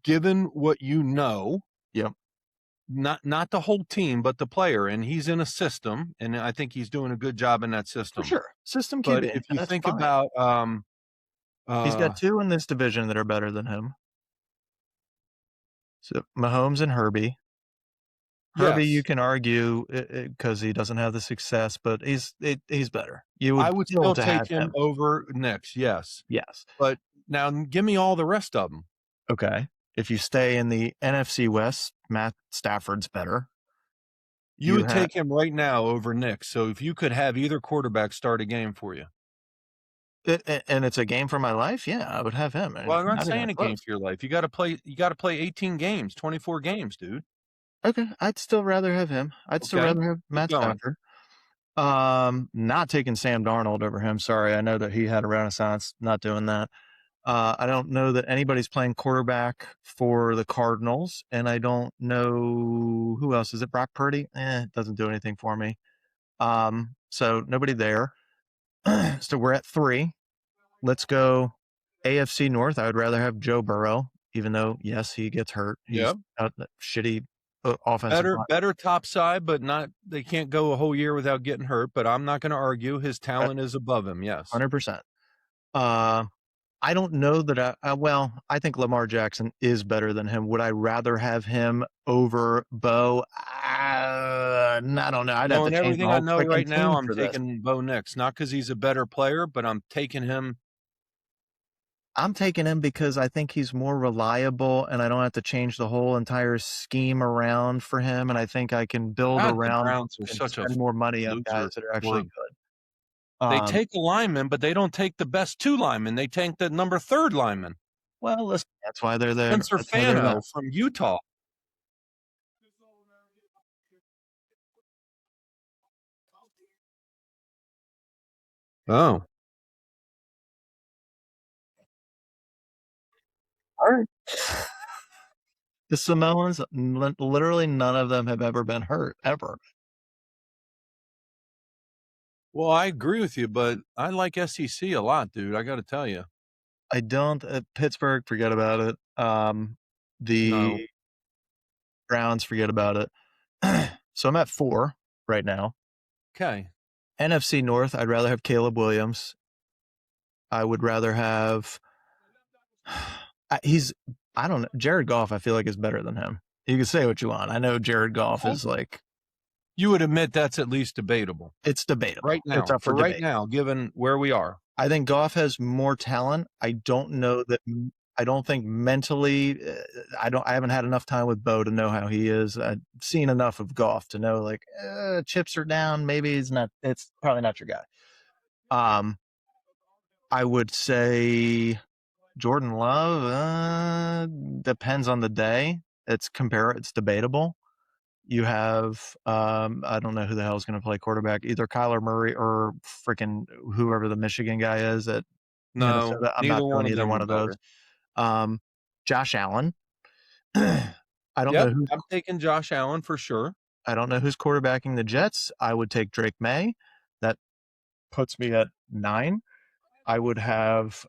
given what you know, yep. Not the whole team, but the player, and he's in a system, and I think he's doing a good job in that system. For sure. System QB. But if you think about he's got 2 in this division that are better than him. So Mahomes and Herbie. Herbie, you can argue because he doesn't have the success, but he's better. I would still take him over Nix, yes. Yes. But now give me all the rest of them. Okay. If you stay in the NFC West, Matt Stafford's better. You would take him right now over Nix. So if you could have either quarterback start a game for you. And it's a game for my life. Yeah, I would have him. Well, I'm not Not even saying a game close. for your life. You got to play 18 games, 24 games, dude. Okay, I'd still rather have him. I'd still rather have Matt going. Stafford. Not taking Sam Darnold over him. Sorry, I know that he had a renaissance. Not doing that. I don't know that anybody's playing quarterback for the Cardinals, and I don't know who else. Is it Brock Purdy? It doesn't do anything for me. So nobody there. So we're at 3. Let's go AFC North. I would rather have Joe Burrow, even though, yes, he gets hurt. He's out that shitty offensive line. Better top side, but not. They can't go a whole year without getting hurt. But I'm not going to argue. His talent is above him. Yes, 100%. I don't know that I think Lamar Jackson is better than him. Would I rather have him over Bo? I don't know. I'd have to change everything my I whole know right freaking now, team I'm for this. taking Bo next. Not because he's a better player, but I'm taking him. I'm taking him because I think he's more reliable, and I don't have to change the whole entire scheme around for him. And I think I can build The around Browns are and such a spend more money on loser guys that are actually worm. good. They take a lineman, but they don't take the best 2 linemen. They take the number 3rd lineman. Well, listen, that's why they're there. Spencer Fano from Utah. Oh. All right. The Samoans, literally none of them have ever been hurt, ever. Well, I agree with you, but I like SEC a lot, dude. I got to tell you. I don't. Pittsburgh, forget about it. The Browns, forget about it. So I'm at 4 right now. Okay. NFC North, I'd rather have Caleb Williams. I would rather have. I don't know. Jared Goff, I feel like, is better than him. You can say what you want. I know Jared Goff is like. You would admit that's at least debatable. It's debatable. Right now. It's up for right debate. now, given where we are. I think Goff has more talent. I don't think mentally, I haven't had enough time with Bo to know how he is. I've seen enough of Goff to know, like, chips are down. Maybe it's probably not your guy. I would say Jordan Love, depends on the day. It's debatable. You have, I don't know who the hell is going to play quarterback, either Kyler Murray or freaking whoever the Michigan guy is at Minnesota. I'm not doing either one of those. Josh Allen. I don't know who. I'm taking Josh Allen for sure. I don't know who's quarterbacking the Jets. I would take Drake May. That puts me at 9. I would have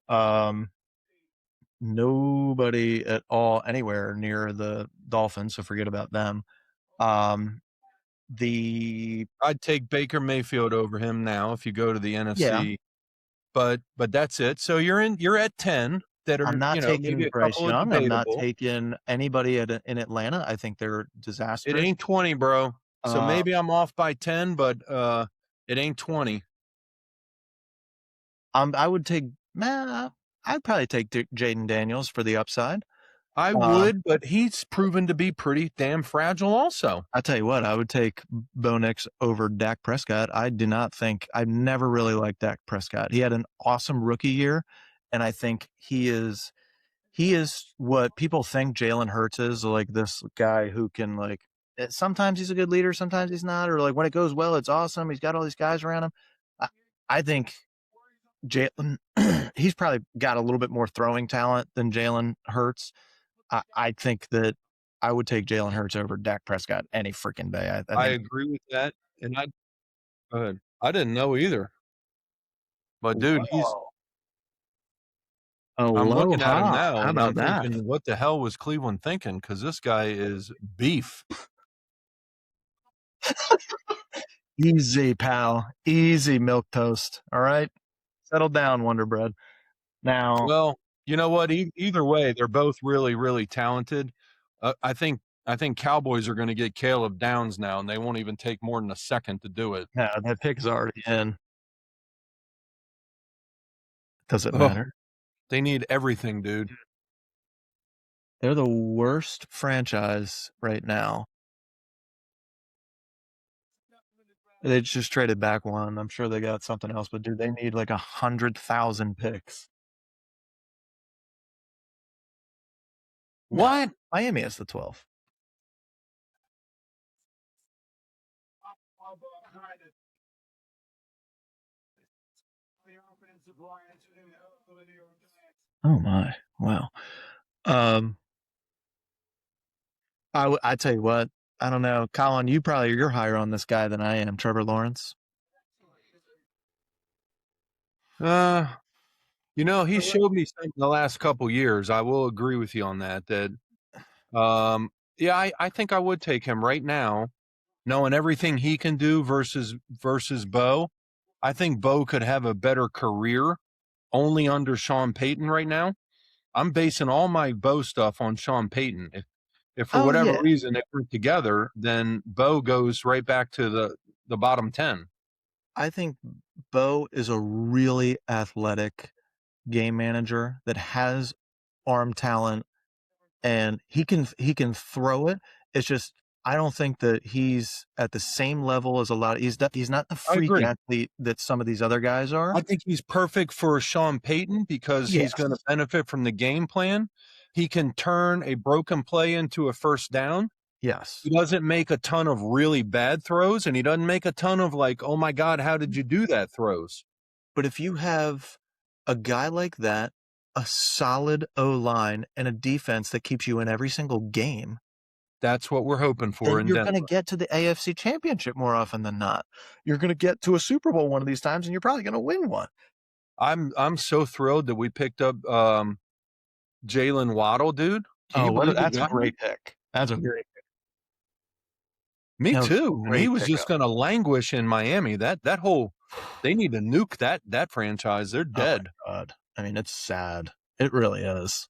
nobody at all anywhere near the Dolphins, so forget about them. I'd take Baker Mayfield over him now if you go to the NFC. Yeah. But that's it. So you're at 10 that are, I'm not taking maybe a Bryce couple Young. of I'm not debatable. taking anybody in Atlanta. I think they're disastrous. It ain't 20, bro. So maybe I'm off by 10, but it ain't 20. I would take, I'd probably take Jaden Daniels for the upside. I would, but he's proven to be pretty damn fragile also. I'll tell you what, I would take Bo Nix over Dak Prescott. I've never really liked Dak Prescott. He had an awesome rookie year, and I think he is what people think Jalen Hurts is, like this guy who can, like, sometimes he's a good leader, sometimes he's not, or like when it goes well, it's awesome. He's got all these guys around him. I think Jalen, he's probably got a little bit more throwing talent than Jalen Hurts. I think that I would take Jalen Hurts over Dak Prescott any freaking day. I agree with that. And go ahead. I didn't know either. But dude, I'm looking at him now and I'm thinking, what the hell was Cleveland thinking? Because this guy is beef. Easy, pal. Easy, milk toast. All right? Settle down, Wonder Bread. Now, well, you know what? Either way, they're both really, really talented. I think Cowboys are going to get Caleb Downs now, and they won't even take more than a second to do it. No, that pick's already in. Does it matter? They need everything, dude. They're the worst franchise right now. They just traded back one. I'm sure they got something else, but dude, they need like 100,000 picks. What? No, Miami has the 12. Oh my! Wow. I tell you what. I don't know, Colin. You're higher on this guy than I am, Trevor Lawrence. He showed me something the last couple years. I will agree with you on that. I think I would take him right now, knowing everything he can do versus Bo. I think Bo could have a better career only under Sean Payton right now. I'm basing all my Bo stuff on Sean Payton. If for whatever reason they work together, then Bo goes right back to the bottom 10. I think Bo is a really athletic game manager that has arm talent, and he can throw it. It's just I don't think that he's at the same level as a lot. He's not the freak athlete that some of these other guys are. I think he's perfect for Sean Payton because he's going to benefit from the game plan. He can turn a broken play into a first down. Yes. He doesn't make a ton of really bad throws, and he doesn't make a ton of like, oh my God, how did you do that throws? But if you have a guy like that, a solid O-line, and a defense that keeps you in every single game, that's what we're hoping for. You're going to get to the AFC Championship more often than not. You're going to get to a Super Bowl one of these times, and you're probably going to win one. I'm so thrilled that we picked up Jalen Waddle, dude. That's a great pick. That's a great pick. Me too. And he was just going to languish in Miami. They need to nuke that franchise. They're dead. Oh my God. I mean, it's sad. It really is.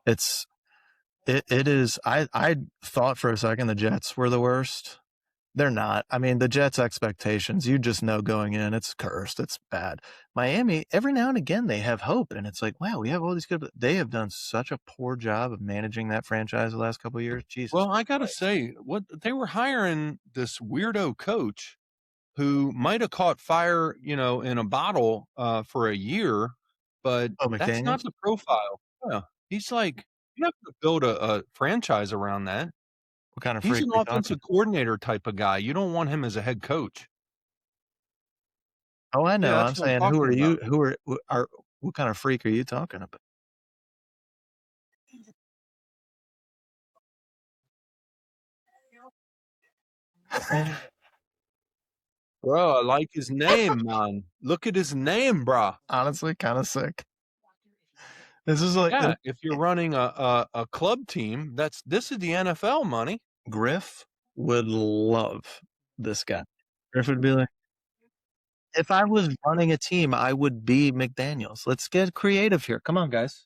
It is. I thought for a second the Jets were the worst. They're not. I mean, the Jets' expectations, you just know going in, it's cursed. It's bad. Miami, every now and again, they have hope. And it's like, wow, we have all these good. They have done such a poor job of managing that franchise the last couple of years. Jesus. Well, I got to say, what they were hiring this weirdo coach who might have caught fire, in a bottle for a year, but that's not the profile. Yeah. He's like, you have to build a franchise around that. What kind of freak? He's an offensive coordinator type of guy. You don't want him as a head coach. Oh, I know. Yeah, I'm saying, who are you? What kind of freak are you talking about? Bro, I like his name, man. Look at his name, bro. Honestly, kind of sick. This is like if you're running a club team, this is the NFL money. Griff would love this guy. Griff would be like, if I was running a team, I would be McDaniels. Let's get creative here. Come on, guys.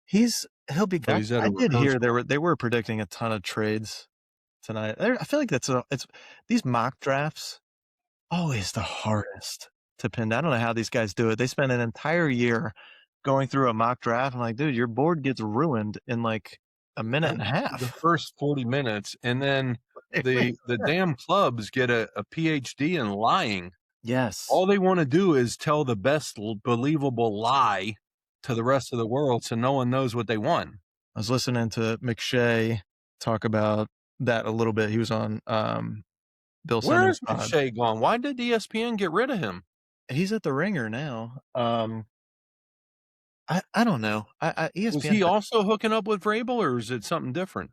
He'll be back. I did hear they were predicting a ton of trades tonight. I feel like it's these mock drafts always the hardest to pin down. I don't know how these guys do it. They spend an entire year going through a mock draft. I'm like, dude, your board gets ruined in like a minute and a half. The first 40 minutes. And then the damn clubs get a PhD in lying. Yes. All they want to do is tell the best believable lie to the rest of the world so no one knows what they want. I was listening to McShay talk about that a little bit. He was on Bill Simmons. Where is McShay gone? Why did ESPN get rid of him? He's at the Ringer now. I don't know. ESPN, was he also hooking up with Vrabel, or is it something different?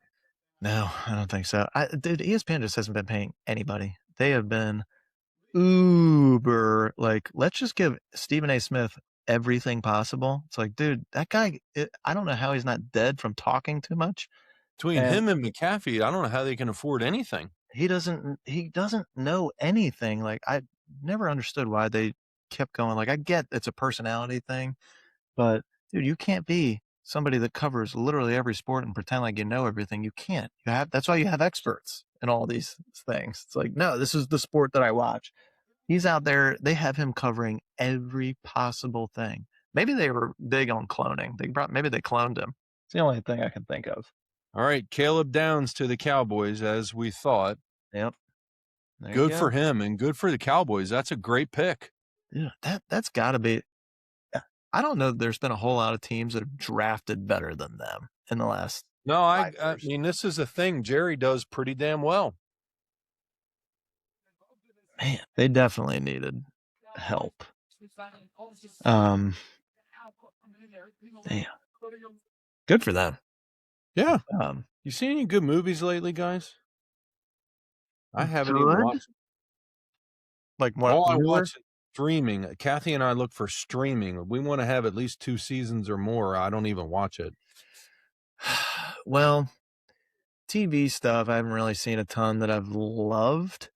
No, I don't think so. Dude, ESPN just hasn't been paying anybody. They have been uber like, let's just give Stephen A. Smith everything possible. It's like, dude, that guy, I don't know how he's not dead from talking too much. Between him and McAfee, I don't know how they can afford anything. He doesn't know anything. Like, I never understood why they kept going. Like, I get it's a personality thing, but dude, you can't be somebody that covers literally every sport and pretend like you know everything. You can't. That's why you have experts in all these things. It's like, no, this is the sport that I watch. He's out there. They have him covering every possible thing. Maybe they were big on cloning. Maybe they cloned him. It's the only thing I can think of. All right, Caleb Downs to the Cowboys, as we thought. Yep. There good for him and good for the Cowboys. That's a great pick. Yeah, that's got to be. I don't know. There's been a whole lot of teams that have drafted better than them in the last. No, I mean, this is a thing Jerry does pretty damn well. Man, they definitely needed help. Damn. Good for them. Yeah. You seen any good movies lately, guys? I haven't even watched. Like what? All I watch is streaming. Kathy and I look for streaming. We want to have at least 2 seasons or more. I don't even watch it. Well, TV stuff, I haven't really seen a ton that I've loved.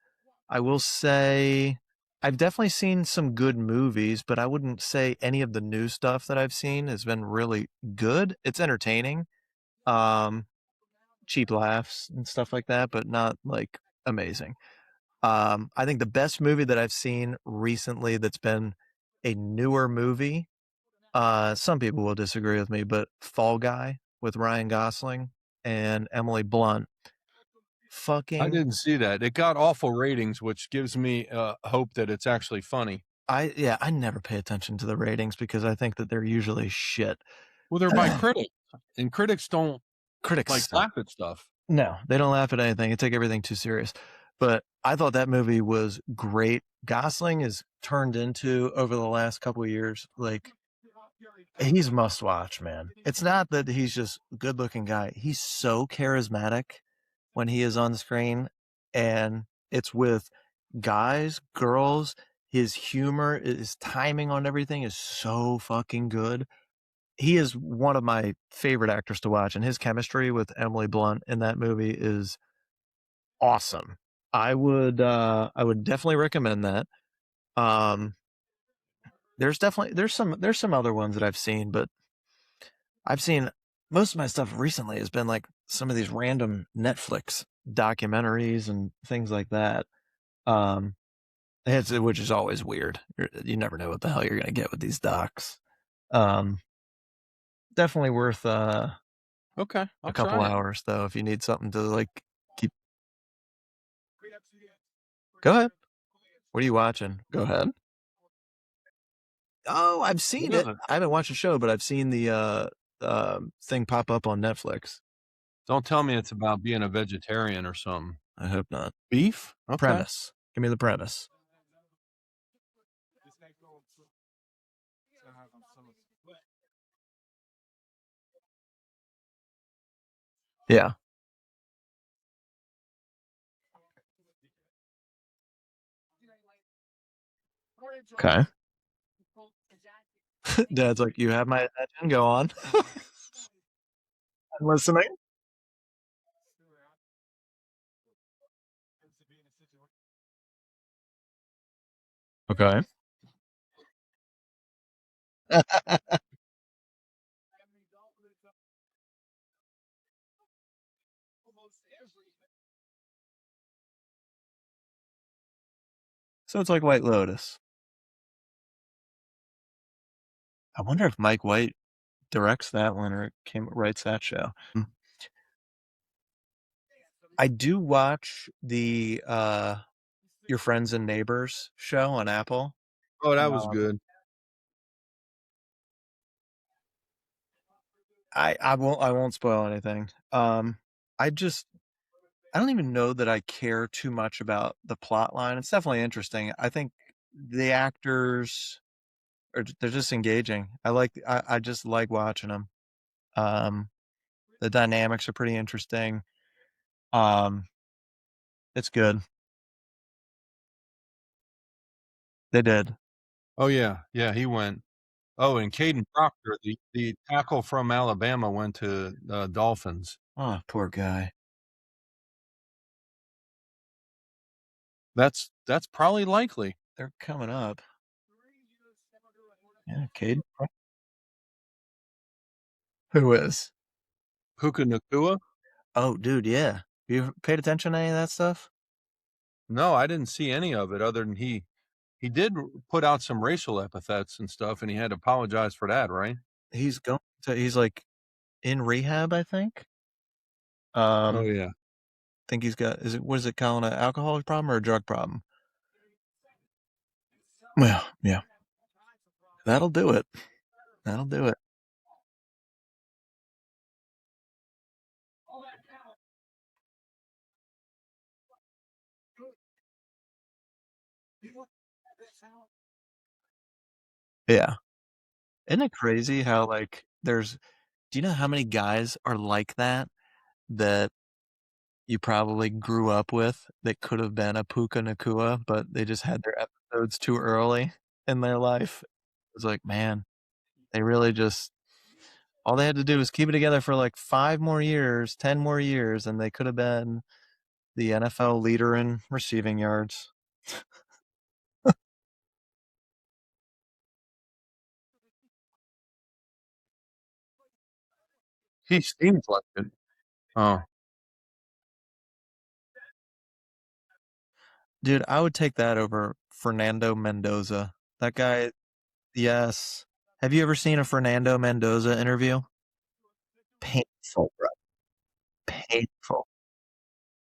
I will say I've definitely seen some good movies, but I wouldn't say any of the new stuff that I've seen has been really good. It's entertaining. Cheap laughs and stuff like that, but not like amazing. I think the best movie that I've seen recently that's been a newer movie, some people will disagree with me, but Fall Guy with Ryan Gosling and Emily Blunt. I didn't see that. It got awful ratings, which gives me hope that it's actually funny. I never pay attention to the ratings because I think that they're usually shit. Well, they're by critics, and critics don't laugh at stuff. No, they don't laugh at anything. They take everything too serious. But I thought that movie was great. Gosling is turned into, over the last couple of years, like, he's must watch, man. It's not that he's just a good looking guy. He's so charismatic when he is on the screen, and it's with guys, girls. His humor, his timing on everything is so fucking good. He is one of my favorite actors to watch, and his chemistry with Emily Blunt in that movie is awesome. I would definitely recommend that. There's some other ones that I've seen, but I've seen most of my stuff recently has been like some of these random Netflix documentaries and things like that. Which is always weird. You never know what the hell you're going to get with these docs. Definitely worth okay, a couple hours though if you need something to like keep. Go ahead. What are you watching? Go ahead. Oh, I've seen it. I haven't watched the show, but I've seen the thing pop up on Netflix. Don't tell me it's about being a vegetarian or something. I hope not. Beef? Okay. Premise. Give me the premise. Yeah. Okay. Dad's like, you have my attention. Go on. I'm listening. Okay. So it's like White Lotus. I wonder if Mike White directs that one or writes that show. I do watch the Your Friends and Neighbors show on Apple. Oh, that was good. I won't spoil anything. I don't even know that I care too much about the plot line. It's definitely interesting. I think the actors they're just engaging. I just like watching them. The dynamics are pretty interesting. It's good. They did. Oh yeah, he went. Oh, and Caden Proctor, the tackle from Alabama, went to Dolphins. Oh, poor guy. That's probably likely. They're coming up. Yeah, Caden. Who is? Puka Nacua? Oh, dude, yeah. You paid attention to any of that stuff? No, I didn't see any of it other than he did put out some racial epithets and stuff, and he had to apologize for that, right? He's like in rehab, I think. Oh yeah. Think he's got, what is it, calling an alcoholic problem or a drug problem? Well, yeah. That'll do it. That'll do it. Yeah. Isn't it crazy how, like, do you know how many guys are like that you probably grew up with that could have been a Puka Nakua, but they just had their episodes too early in their life? It's like, man, they really just, all they had to do was keep it together for like 5 more years, 10 more years, and they could have been the NFL leader in receiving yards. He seems like it. Oh. Dude, I would take that over Fernando Mendoza. That guy, yes. Have you ever seen a Fernando Mendoza interview? Painful, bro. Painful.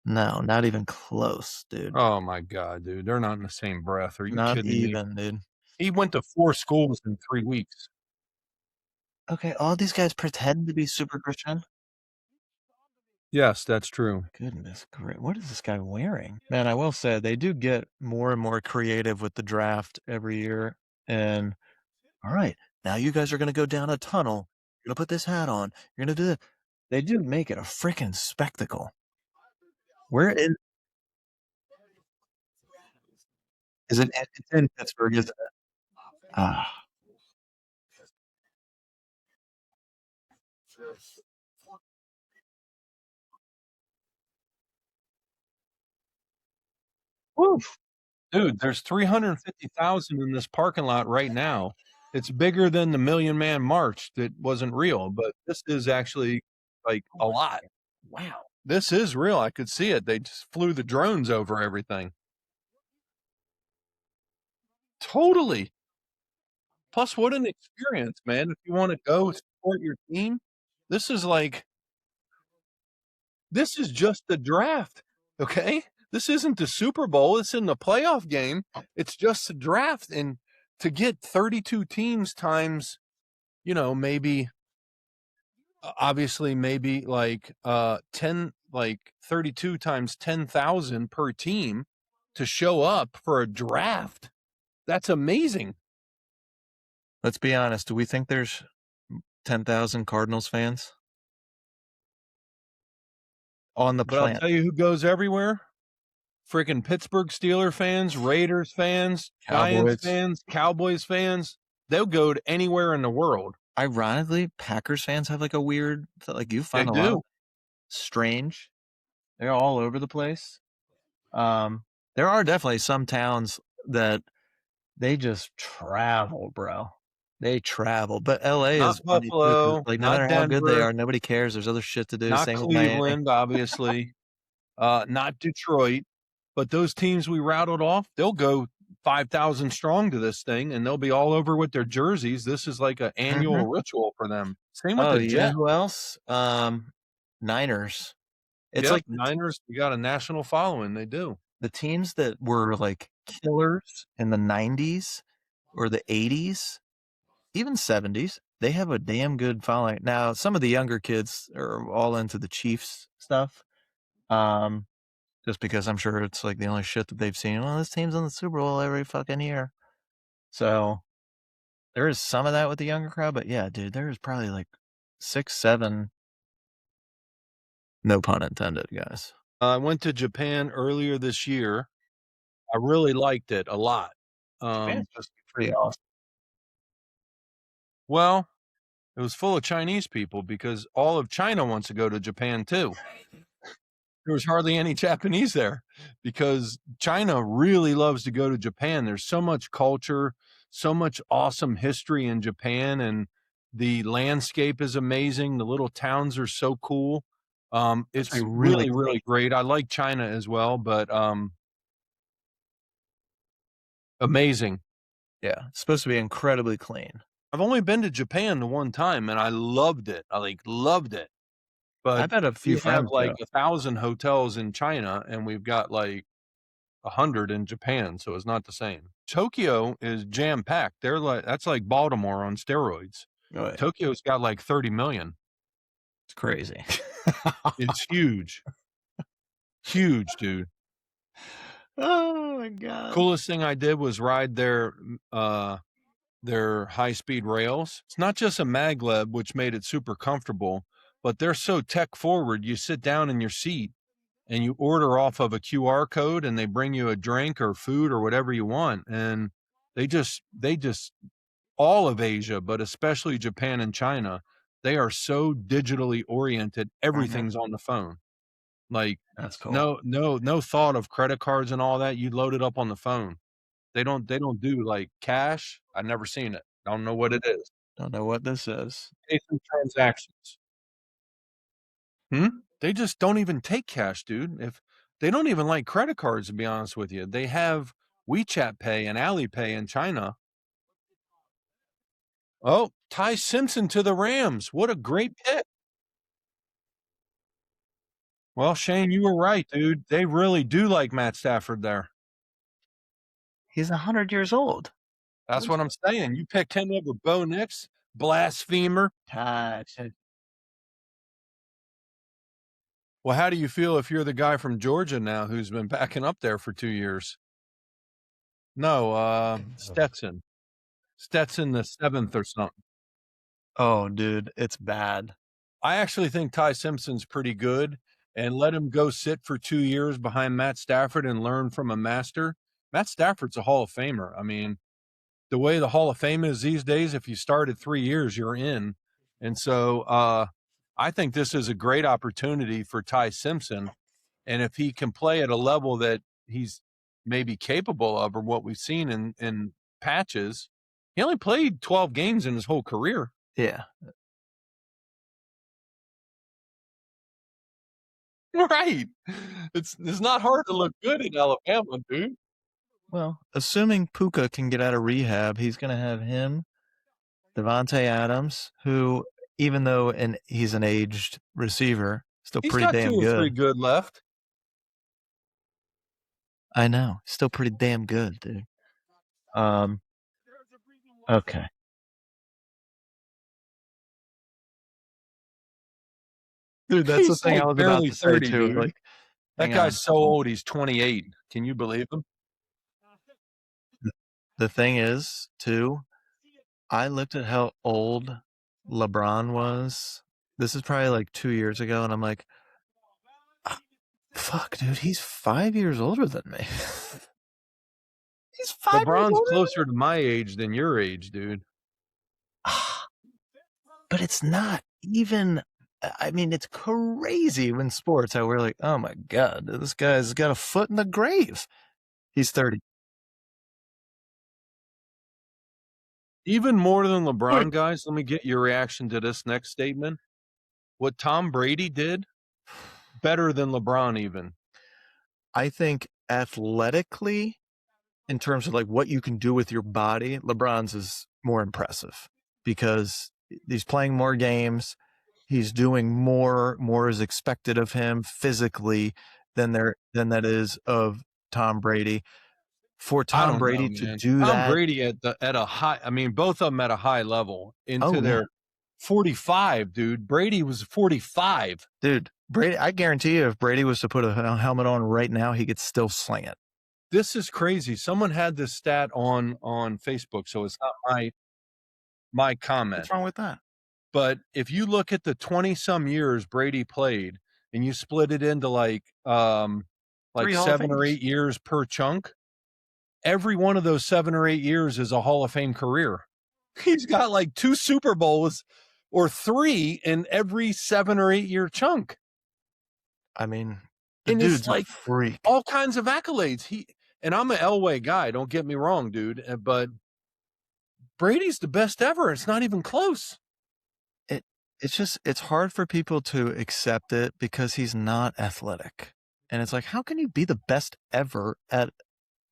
No, not even close, dude. Oh my God, dude. They're not in the same breath. Are you Not kidding me? even, dude. He went to 4 schools in 3 weeks. Okay, all these guys pretend to be super Christian. Yes, that's true. Goodness great. What is this guy wearing? Man, I will say they do get more and more creative with the draft every year. And all right, now you guys are going to go down a tunnel. You're going to put this hat on. You're going to do that. They do make it a freaking spectacle. Where is it? It's in Pittsburgh, isn't it? Ah. Woof. Dude, there's 350,000 in this parking lot right now. It's bigger than the Million Man March that wasn't real, but this is actually like a lot. Wow. This is real. I could see it. They just flew the drones over everything. Totally. Plus, what an experience, man. If you want to go support your team, this is just the draft. Okay. This isn't the Super Bowl. It's in the playoff game. It's just a draft. And to get 32 teams times, maybe, obviously, maybe like 32 times 10,000 per team to show up for a draft. That's amazing. Let's be honest. Do we think there's 10,000 Cardinals fans on the planet? But I'll tell you who goes everywhere. Freaking Pittsburgh Steelers fans, Raiders fans, Giants fans, Cowboys fans. They'll go to anywhere in the world. Ironically, Packers fans have like a weird, like you find a lot strange. They're all over the place. There are definitely some towns that they just travel, bro. They travel, but LA not is Buffalo, like no not matter Denver, how good they are, nobody cares. There's other shit to do. Not Same Cleveland, obviously. Not Detroit, but those teams we rattled off, they'll go 5,000 strong to this thing, and they'll be all over with their jerseys. This is like an annual ritual for them. Same with the Jets. Who else? Niners. It's like Niners. We got a national following. They do. The teams that were like killers in the 90s or the 80s, even 70s, they have a damn good following. Now, some of the younger kids are all into the Chiefs stuff. Just because I'm sure it's like the only shit that they've seen. Well, this team's in the Super Bowl every fucking year. So there is some of that with the younger crowd, but yeah, dude, there's probably like 6, 7, no pun intended, guys. I went to Japan earlier this year. I really liked it a lot. Japan's just pretty awesome. Well, it was full of Chinese people because all of China wants to go to Japan too. There was hardly any Japanese there because China really loves to go to Japan. There's so much culture, so much awesome history in Japan, and the landscape is amazing. The little towns are so cool. It's really, really great. I like China as well, but amazing. Yeah, it's supposed to be incredibly clean. I've only been to Japan the one time, and I loved it. I loved it. But I've had a few we have friends like go. 1,000 hotels in China, and we've got like 100 in Japan, so it's not the same. Tokyo is jam packed. They're like that's like Baltimore on steroids. Oh, yeah. Tokyo's got like 30 million. It's crazy. It's huge. Huge, dude. Oh my God. Coolest thing I did was ride their high-speed rails. It's not just a maglev, which made it super comfortable, but they're so tech forward. You sit down in your seat and you order off of a QR code, and they bring you a drink or food or whatever you want. And they just all of Asia, but especially Japan and China, they are so digitally oriented. Everything's on the phone. Like That's cool. no thought of credit cards and all that. You load it up on the phone. They don't do like cash. I've never seen it. I don't know what it is. Don't know what this is. Pay some transactions. They just don't even take cash, dude. If they don't even like credit cards, to be honest with you. They have WeChat Pay and Alipay in China. Oh, Ty Simpson to the Rams. What a great pick. Well, Shane, you were right, dude. They really do like Matt Stafford there. He's 100 years old. That's what I'm saying. You picked him over Bo Nix, blasphemer. Well, how do you feel if you're the guy from Georgia now who's been backing up there for 2 years? No, Stetson. Stetson the 7th or something. Oh, dude, it's bad. I actually think Ty Simpson's pretty good, and let him go sit for 2 years behind Matt Stafford and learn from a master. Matt Stafford's a Hall of Famer. I mean, the way the Hall of Fame is these days, if you started 3 years, you're in. And so I think this is a great opportunity for Ty Simpson. And if he can play at a level that he's maybe capable of, or what we've seen in patches, he only played 12 games in his whole career. Yeah. Right. It's not hard to look good in Alabama, dude. Well, assuming Puka can get out of rehab, he's going to have him, Devontae Adams, who, even though he's an aged receiver, still He's pretty got damn 2 or good. 3 good left. I know. Still pretty damn good, dude. Okay. Dude, that's He's the thing like I was barely about to say 30, too. dude. Like, That guy's so old, he's 28. Can you believe him? The thing is, too, I looked at how old LeBron was. This is probably like 2 years ago, and I'm like, fuck, dude, he's 5 years older than me. He's 5 years LeBron's older closer to my age than your age, dude. But it's not even. I mean, it's crazy when sports how we're like, oh my God, this guy's got a foot in the grave. He's 30. Even more than LeBron, guys, let me get your reaction to this next statement. What Tom Brady did, better than LeBron even. I think athletically, in terms of like what you can do with your body, LeBron's is more impressive because he's playing more games. He's doing more is expected of him physically than that is of Tom Brady. For Tom Brady to do Tom that, Brady at a high, I mean, both of them at a high level into their 45, dude. Brady was 45. Dude, Brady, I guarantee you if Brady was to put a helmet on right now, he could still sling it. This is crazy. Someone had this stat on Facebook, so it's not my comment. What's wrong with that? But if you look at the 20-some years Brady played and you split it into like 7 or 8 years per chunk, every one of those 7 or 8 years is a Hall of Fame career. He's got like 2 Super Bowls or 3 in every 7 or 8 year chunk. I mean, the dude's like a freak. All kinds of accolades. And I'm an Elway guy, don't get me wrong, dude, but Brady's the best ever. It's not even close. It's hard for people to accept it because he's not athletic. And it's like, how can you be the best ever at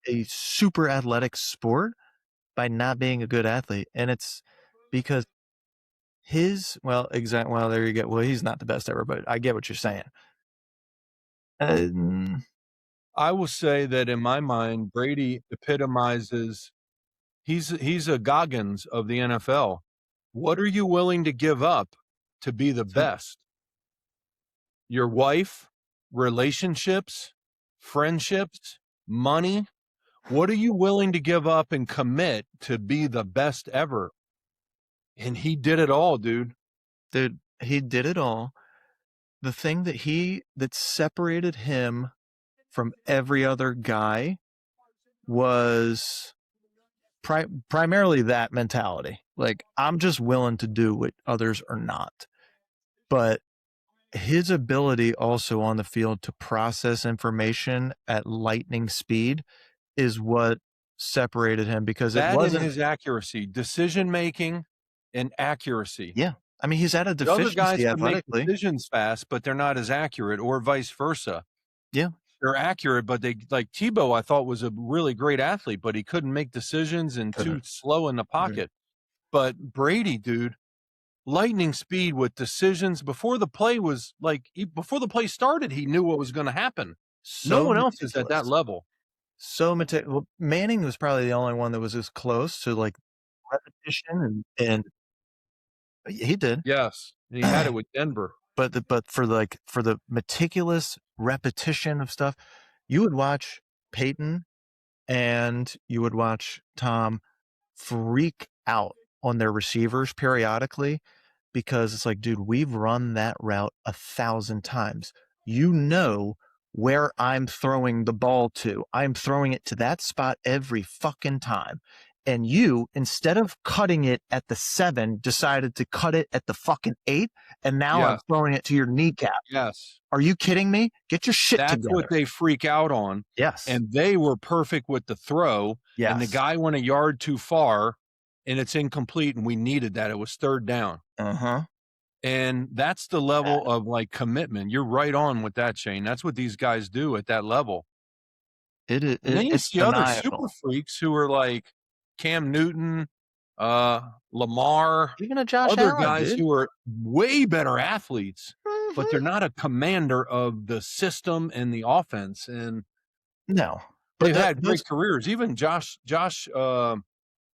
a super athletic sport by not being a good athlete? And it's because Well, there you go. Well, he's not the best ever, but I get what you're saying. I will say that in my mind, Brady epitomizes. He's a Goggins of the NFL. What are you willing to give up to be the best? Your wife, relationships, friendships, money. What are you willing to give up and commit to be the best ever? And he did it all, dude. Dude, he did it all. The thing that separated him from every other guy was primarily that mentality. Like, I'm just willing to do what others are not. But his ability also on the field to process information at lightning speed is what separated him, because it wasn't his accuracy, decision making, and accuracy. Yeah, I mean, he's at a deficiency the other guys can make athletically. decisions fast, but they're not as accurate, or vice versa. Yeah, they're accurate, but they, like Tebow, I thought was a really great athlete, but he couldn't make decisions and too slow in the pocket. But Brady, dude, lightning speed with decisions before the play was like before the play started, he knew what was going to happen. No one else is at that level. So well, Manning was probably the only one that was as close to like repetition and he did. Yes, and he had it with Denver. But for the meticulous repetition of stuff, you would watch Peyton and you would watch Tom freak out on their receivers periodically, because it's like, dude, we've run that route 1,000 times. You know where I'm throwing the ball to. I'm throwing it to that spot every fucking time. And you, instead of cutting it at the 7, decided to cut it at the fucking 8, and now I'm throwing it to your kneecap. Yes. Are you kidding me? Get your shit together. That's what they freak out on. Yes. And they were perfect with the throw. Yes. And the guy went a yard too far, and it's incomplete, and we needed that. It was 3rd down. Uh-huh. And that's the level of like commitment. You're right on with that, Shane. That's what these guys do at that level. It is. And then you see other super freaks who are like Cam Newton, Lamar, even a Josh other Allen, guys dude, who are way better athletes, but they're not a commander of the system and the offense. And no, but they've had great careers. Even Josh Allen,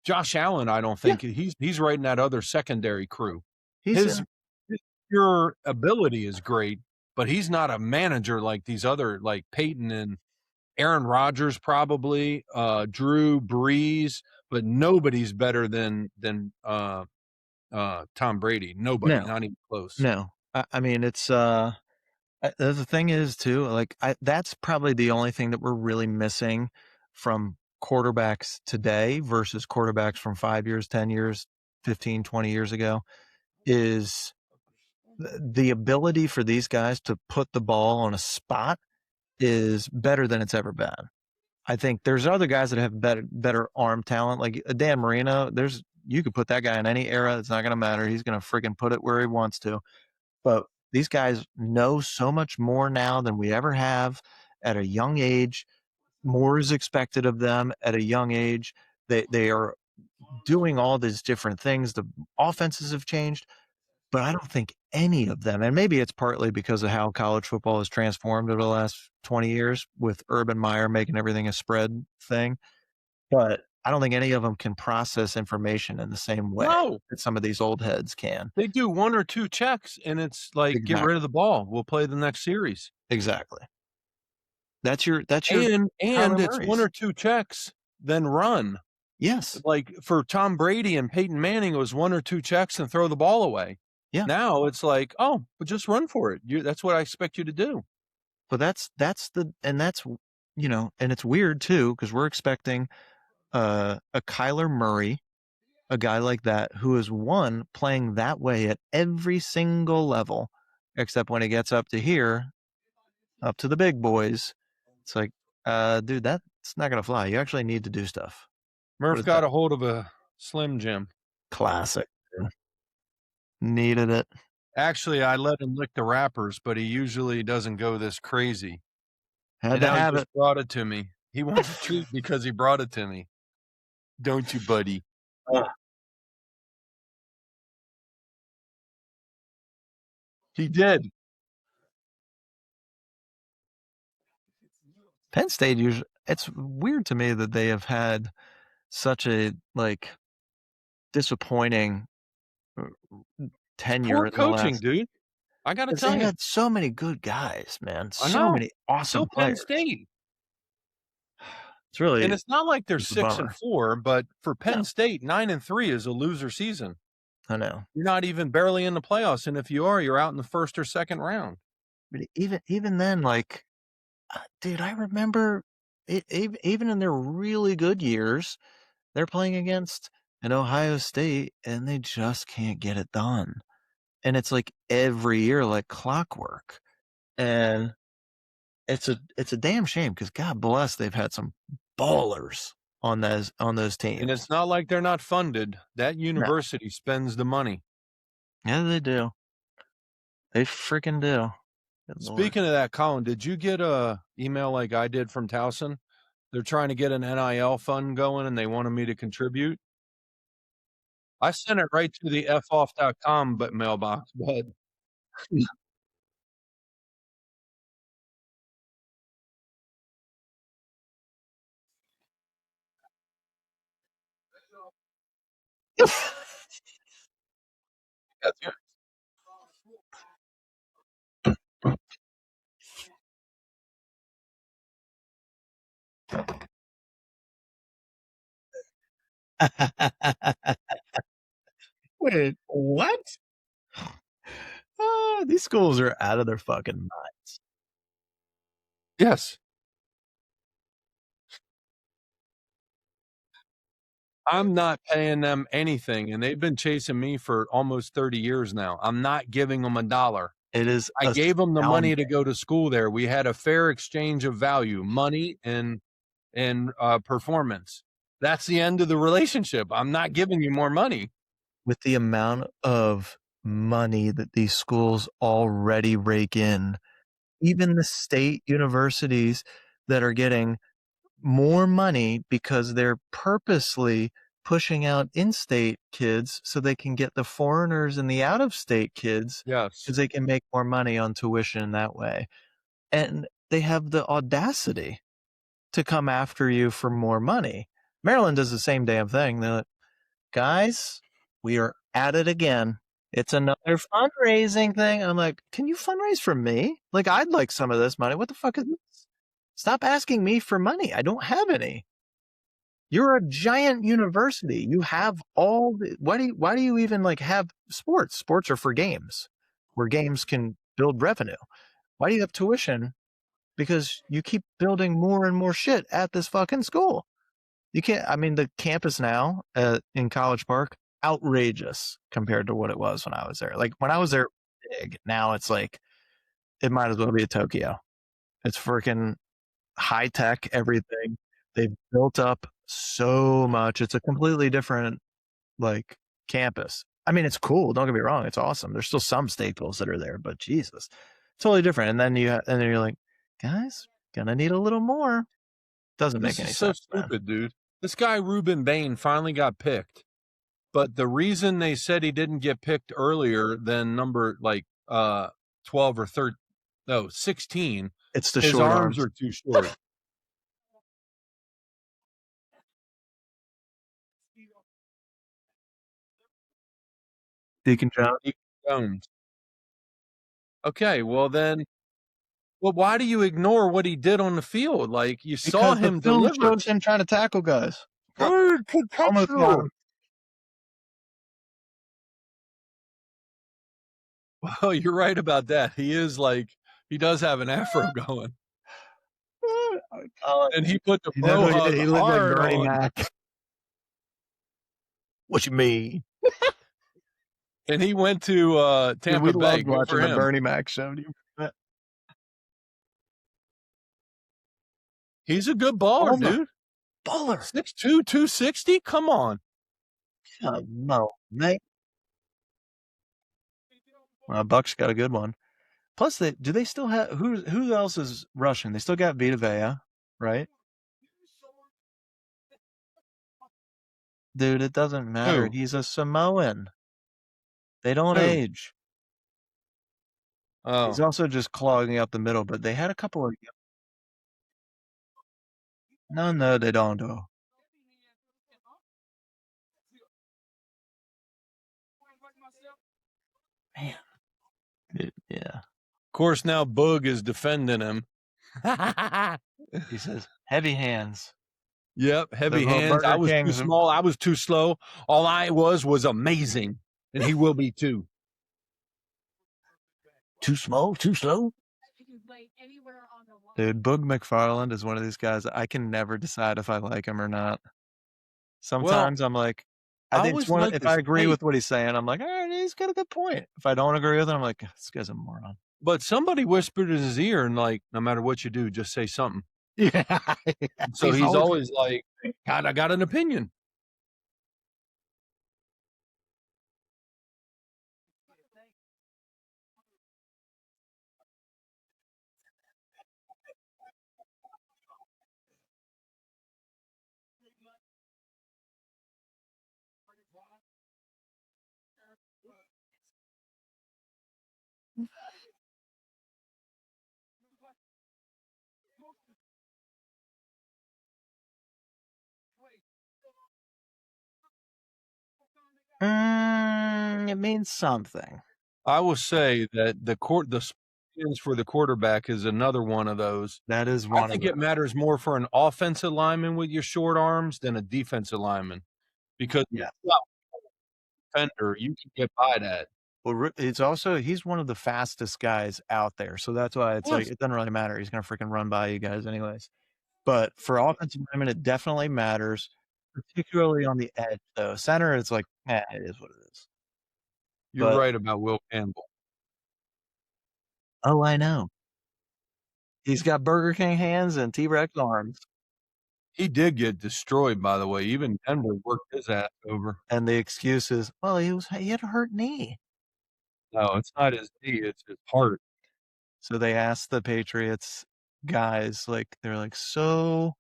I don't think he's right in that other secondary crew. His pure ability is great, but he's not a manager like these other, like Peyton and Aaron Rodgers, probably Drew Brees, but nobody's better than Tom Brady. Nobody, not even close. No, I mean, it's the thing is too, like that's probably the only thing that we're really missing from quarterbacks today versus quarterbacks from 5 years, 10 years, 15, 20 years ago, is the ability for these guys to put the ball on a spot is better than it's ever been. I think there's other guys that have better arm talent, like Dan Marino. You could put that guy in any era. It's not going to matter. He's going to freaking put it where he wants to. But these guys know so much more now than we ever have at a young age. More is expected of them at a young age. They are doing all these different things. The offenses have changed, but I don't think any of them, and maybe it's partly because of how college football has transformed over the last 20 years with Urban Meyer making everything a spread thing, but I don't think any of them can process information in the same way that some of these old heads can. They do 1 or 2 checks, and it's like, get rid of the ball. We'll play the next series. Exactly. That's your and it's 1 or 2 checks, then run. Yes. Like for Tom Brady and Peyton Manning, it was 1 or 2 checks and throw the ball away. Yeah. Now it's like, but just run for it. That's what I expect you to do. But that's and it's weird too, because we're expecting a Kyler Murray, a guy like that, who is playing that way at every single level, except when he gets up to here, up to the big boys, it's like, dude, that's not going to fly. You actually need to do stuff. Murph got a hold of a Slim Jim. Classic. Needed it. Actually, I let him lick the wrappers, but he usually doesn't go this crazy. Had to have it. Brought it to me. He wants a treat because he brought it to me. Don't you, buddy? He did. Penn State usually, it's weird to me that they have had such a disappointing tenure Poor in the coaching, last. dude. I got to tell They've you. had so many good guys, man. I So know. many awesome Still Penn players. State. It's really, And it's not like they're it's a 6-4, but for Penn No. State, 9-3 is a loser season. I know. You're not even barely in the playoffs, and if you are, you're out in the first or second round. But even then, dude, I remember even in their really good years, they're playing against an Ohio State, and they just can't get it done. And it's like every year, like clockwork. And it's a damn shame because God bless, they've had some ballers on those teams. And it's not like they're not funded. That university spends the money. Yeah, they do. They freaking do. Speaking of that, Colin, did you get a email like I did from Tyson? They're trying to get an NIL fund going, and they wanted me to contribute. I sent it right to the foff.com mailbox, but Wait, what? These schools are out of their fucking minds. Yes. I'm not paying them anything, and they've been chasing me for almost 30 years now. I'm not giving them $1. It is. I gave them the money to go to school there. We had a fair exchange of value, money and performance. That's the end of the relationship. I'm not giving you more money. With the amount of money that these schools already rake in, even the state universities that are getting more money because they're purposely pushing out in-state kids so they can get the foreigners and the out-of-state kids because they can make more money on tuition that way. And they have the audacity to come after you for more money. Maryland does the same damn thing. They're like, guys, we are at it again. It's another fundraising thing. I'm like, can you fundraise for me? Like, I'd like some of this money. What the fuck is this? Stop asking me for money. I don't have any. You're a giant university. You have all the, why do you even have sports? Sports are for games where games can build revenue. Why do you have tuition? Because you keep building more and more shit at this fucking school. You can't, the campus now in College Park, outrageous compared to what it was when I was there. Like when I was there, big. Now it's like, it might as well be a Tokyo. It's freaking high tech, everything. They've built up so much. It's a completely different campus. It's cool. Don't get me wrong. It's awesome. There's still some staples that are there, but Jesus, totally different. And then you're like, guys, gonna need a little more. Doesn't make any sense. This is so stupid, dude. This guy, Ruben Bain, finally got picked. But the reason they said he didn't get picked earlier than number 12 or 13, no, 16, it's the his short arms are too short. Deacon Jones. Okay, well then, why do you ignore what he did on the field? Like you saw him deliver. Shows him trying to tackle guys. Almost got him. Well, you're right about that. He does have an afro going. And he put the pro hug he hard like Bernie on. Mac. What you mean? And he went to Tampa Bay. Loved watching the Bernie Mac show. He's a good baller, dude. Baller. 6'2", 260? Come on. No, mate. Buck's got a good one. Plus, do they still have who else is rushing? They still got Vita Vea, right? Dude, it doesn't matter. He's a Samoan. They don't age. Oh. He's also just clogging up the middle, but they had a couple of. No, they don't. Man. Yeah. Of course, now Boog is defending him. He says, heavy hands. Yep, heavy hands. I was too small. I was too slow. All I was amazing. And he will be too. Too small, too slow. Dude, Boog McFarland is one of these guys. I can never decide if I like him or not. Sometimes I'm like, if I agree with what he's saying, I'm like, all right, he's got a good point. If I don't agree with him, I'm like, this guy's a moron. But somebody whispered in his ear and like, no matter what you do, just say something. Yeah. So he's always like, God, I got an opinion. It means something. I will say that the skins for the quarterback is another one of those. That is one. I think it matters more for an offensive lineman with your short arms than a defensive lineman, because defender, you can get by that. Well, it's also he's one of the fastest guys out there, so that's why it's like it doesn't really matter. He's gonna freaking run by you guys anyways. But for offensive linemen, it definitely matters, particularly on the edge. Though center, it's like, it is what it is. You're right about Will Campbell. Oh, I know. He's got Burger King hands and T-Rex arms. He did get destroyed, by the way. Even Denver worked his ass over. And the excuse is, well, he had a hurt knee. No, it's not his knee, it's his heart. So they asked the Patriots guys, they're like, so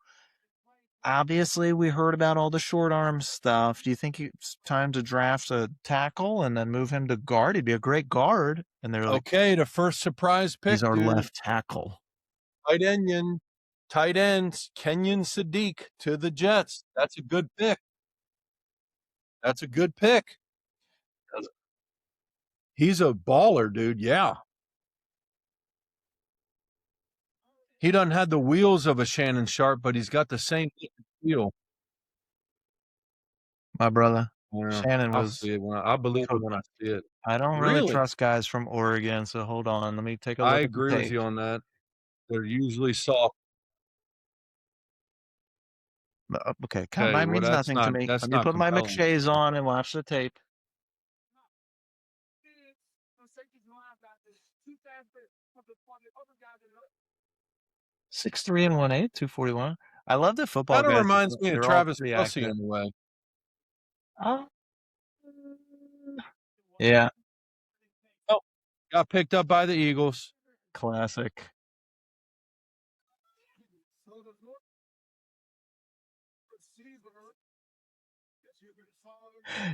obviously we heard about all the short arm stuff. Do you think it's time to draft a tackle and then move him to guard? He'd be a great guard. And they're like, okay, the first surprise pick. He's our left tackle. Tight end, Kenyon Sadiq to the Jets. That's a good pick. He's a baller, dude. Yeah. He doesn't have the wheels of a Shannon Sharp, but he's got the same wheel. My brother. Shannon was. I believe it when I see it. I don't really trust guys from Oregon, so hold on. Let me take a look. I agree with you on that. They're usually soft. Okay, that means nothing to me. Let me put my McShays on and watch the tape. $6'3" and 1'8", 241. I love the football guys. That reminds me of Travis Kelce in a way. Yeah. Oh, got picked up by the Eagles. Classic.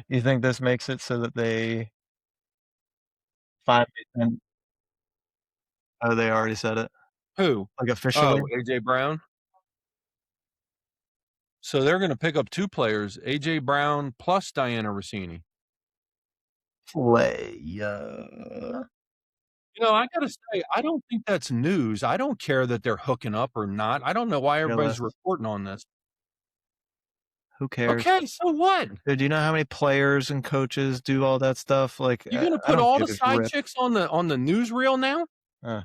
You think this makes it so that they 5 Oh, they already said it. Who? Like officially? Oh, AJ Brown. So they're going to pick up 2 players, AJ Brown plus Diana Rossini. I got to say, I don't think that's news. I don't care that they're hooking up or not. I don't know why everybody's reporting on this. Who cares? Okay, so what? Dude, do you know how many players and coaches do all that stuff? Like, you're going to put all the side chicks on the newsreel now? I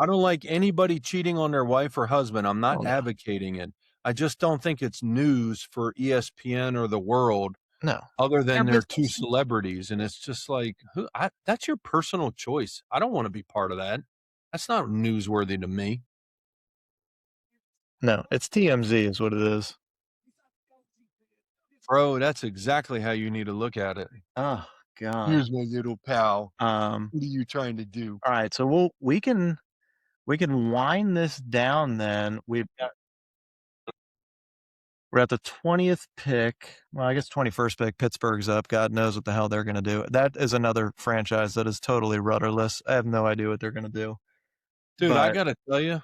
don't like anybody cheating on their wife or husband. I'm not advocating it. I just don't think it's news for ESPN or the world. No. Other than they're 2 celebrities. And it's just like, that's your personal choice. I don't want to be part of that. That's not newsworthy to me. No, it's TMZ is what it is. Bro, that's exactly how you need to look at it. Oh, God. Here's my little pal. What are you trying to do? All right, so we can wind this down then. We've got We're at the 20th pick. Well, I guess 21st pick. Pittsburgh's up. God knows what the hell they're going to do. That is another franchise that is totally rudderless. I have no idea what they're going to do. Dude, I got to tell you,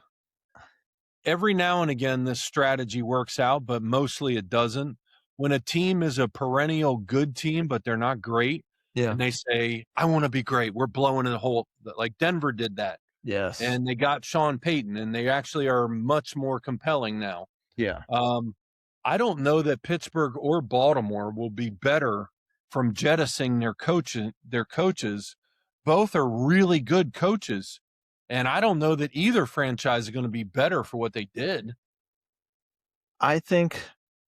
every now and again, this strategy works out, but mostly it doesn't. When a team is a perennial good team, but they're not great, and they say, I want to be great. We're blowing in the hole. Like Denver did that. Yes. And they got Sean Payton, and they actually are much more compelling now. Yeah. I don't know that Pittsburgh or Baltimore will be better from jettisoning their coaches. Both are really good coaches. And I don't know that either franchise is going to be better for what they did. I think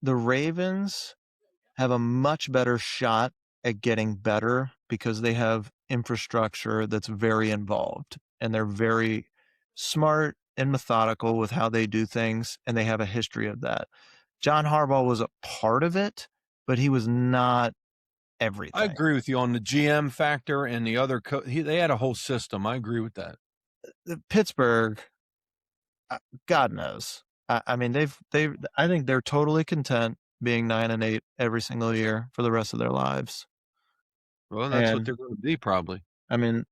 the Ravens have a much better shot at getting better because they have infrastructure that's very involved and they're very smart and methodical with how they do things, and they have a history of that. John Harbaugh was a part of it, but he was not everything. I agree with you on the GM factor and the other they had a whole system. I agree with that. Pittsburgh, God knows. I mean, I think they're totally content being 9-8 every single year for the rest of their lives. Well, that's what they're going to be, probably. I mean,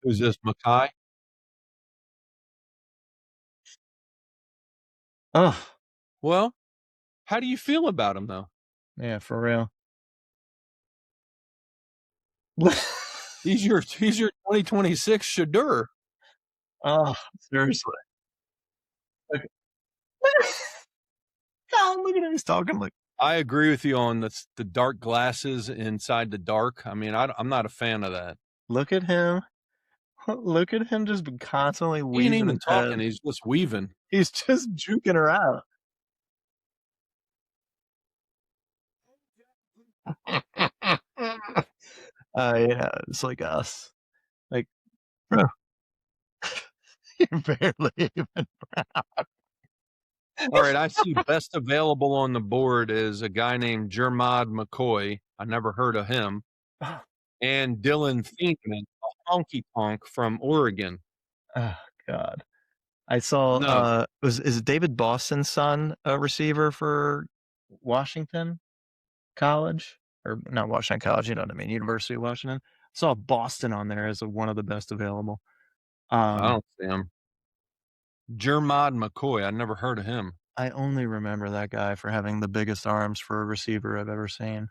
who's this, Mackay? Oh, well, how do you feel about him, though? Yeah, for real. He's your 2026 Shadur. Oh, seriously. Okay. God, look at him. He's talking like. I agree with you on the dark glasses inside the dark. I mean, I'm not a fan of that. Look at him. Look at him just constantly weaving. He ain't even talking. He's just weaving. He's just juking her out. Yeah, it's like us. Like, bro, you're barely even proud. All right, I see best available on the board is a guy named Jermod McCoy. I never heard of him. And Dylan Finkman, a honky tonk from Oregon. Oh, God. I saw, is it David Boston's son a receiver for Washington College? Or not Washington College, you know what I mean, University of Washington. I saw Boston on there as one of the best available. I don't see him. Jermod McCoy, I never heard of him. I only remember that guy for having the biggest arms for a receiver I've ever seen.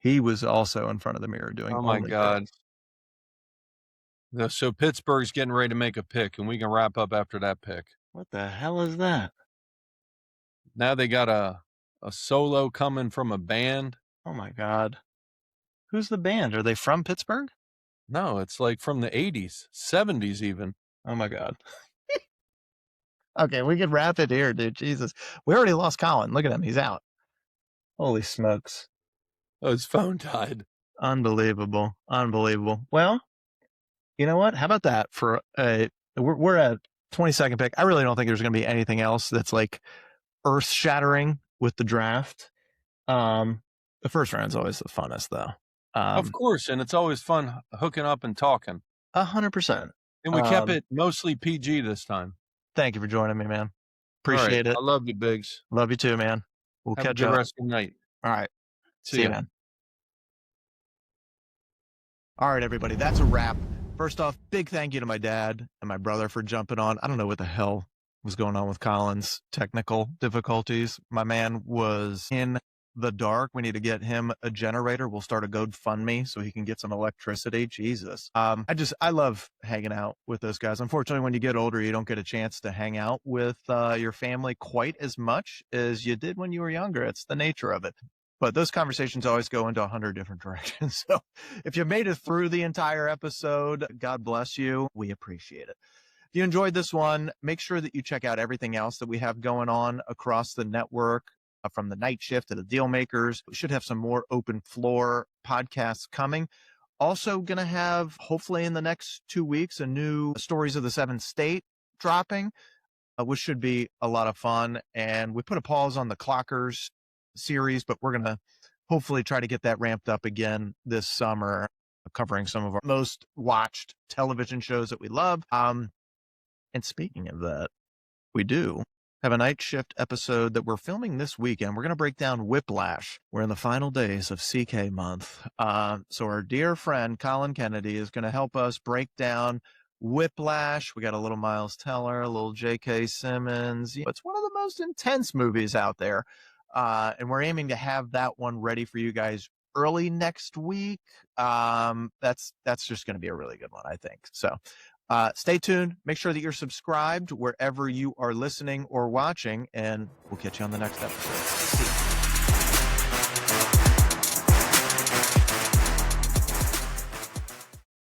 He was also in front of the mirror doing. Oh my God! So Pittsburgh's getting ready to make a pick, and we can wrap up after that pick. What the hell is that? Now they got a solo coming from a band. Oh my God! Who's the band? Are they from Pittsburgh? No, it's like from the 80s, 70s even. Oh my God. Okay, we can wrap it here, dude. Jesus. We already lost Colin. Look at him. He's out. Holy smokes. Oh, his phone died. Unbelievable. Unbelievable. Well, you know what? How about that for we're at 22nd pick. I really don't think there's going to be anything else that's like earth shattering with the draft. The first round's always the funnest though. Of course. And it's always fun hooking up and talking. 100%. And we kept it mostly PG this time. Thank you for joining me, man. Appreciate it. I love you, Biggs. Love you too, man. We'll Have catch a good up. rest of the night. All right. See you, man. All right, everybody. That's a wrap. First off, big thank you to my dad and my brother for jumping on. I don't know what the hell was going on with Colin's technical difficulties. My man was in the dark. We need to get him a generator. We'll start a GoFundMe so he can get some electricity. Jesus. I love hanging out with those guys. Unfortunately, when you get older, you don't get a chance to hang out with your family quite as much as you did when you were younger. It's the nature of it. But those conversations always go into 100 different directions. So if you made it through the entire episode, God bless you. We appreciate it. If you enjoyed this one, make sure that you check out everything else that we have going on across the network, from the night shift to the deal makers. We should have some more open floor podcasts coming. Also going to have, hopefully in the next 2 weeks, a new Stories of the Seventh State dropping, which should be a lot of fun. And we put a pause on the Clockers series, but we're going to hopefully try to get that ramped up again this summer. covering some of our most watched television shows that we love. And speaking of that, we do have a night shift episode that we're filming this weekend. We're going to break down Whiplash. We're in the final days of CK month. So our dear friend Colin Kennedy is going to help us break down Whiplash. We got a little Miles Teller, a little J.K. Simmons. It's one of the most intense movies out there. And we're aiming to have that one ready for you guys early next week. That's just going to be a really good one, I think. So stay tuned. Make sure that you're subscribed wherever you are listening or watching, and we'll catch you on the next episode.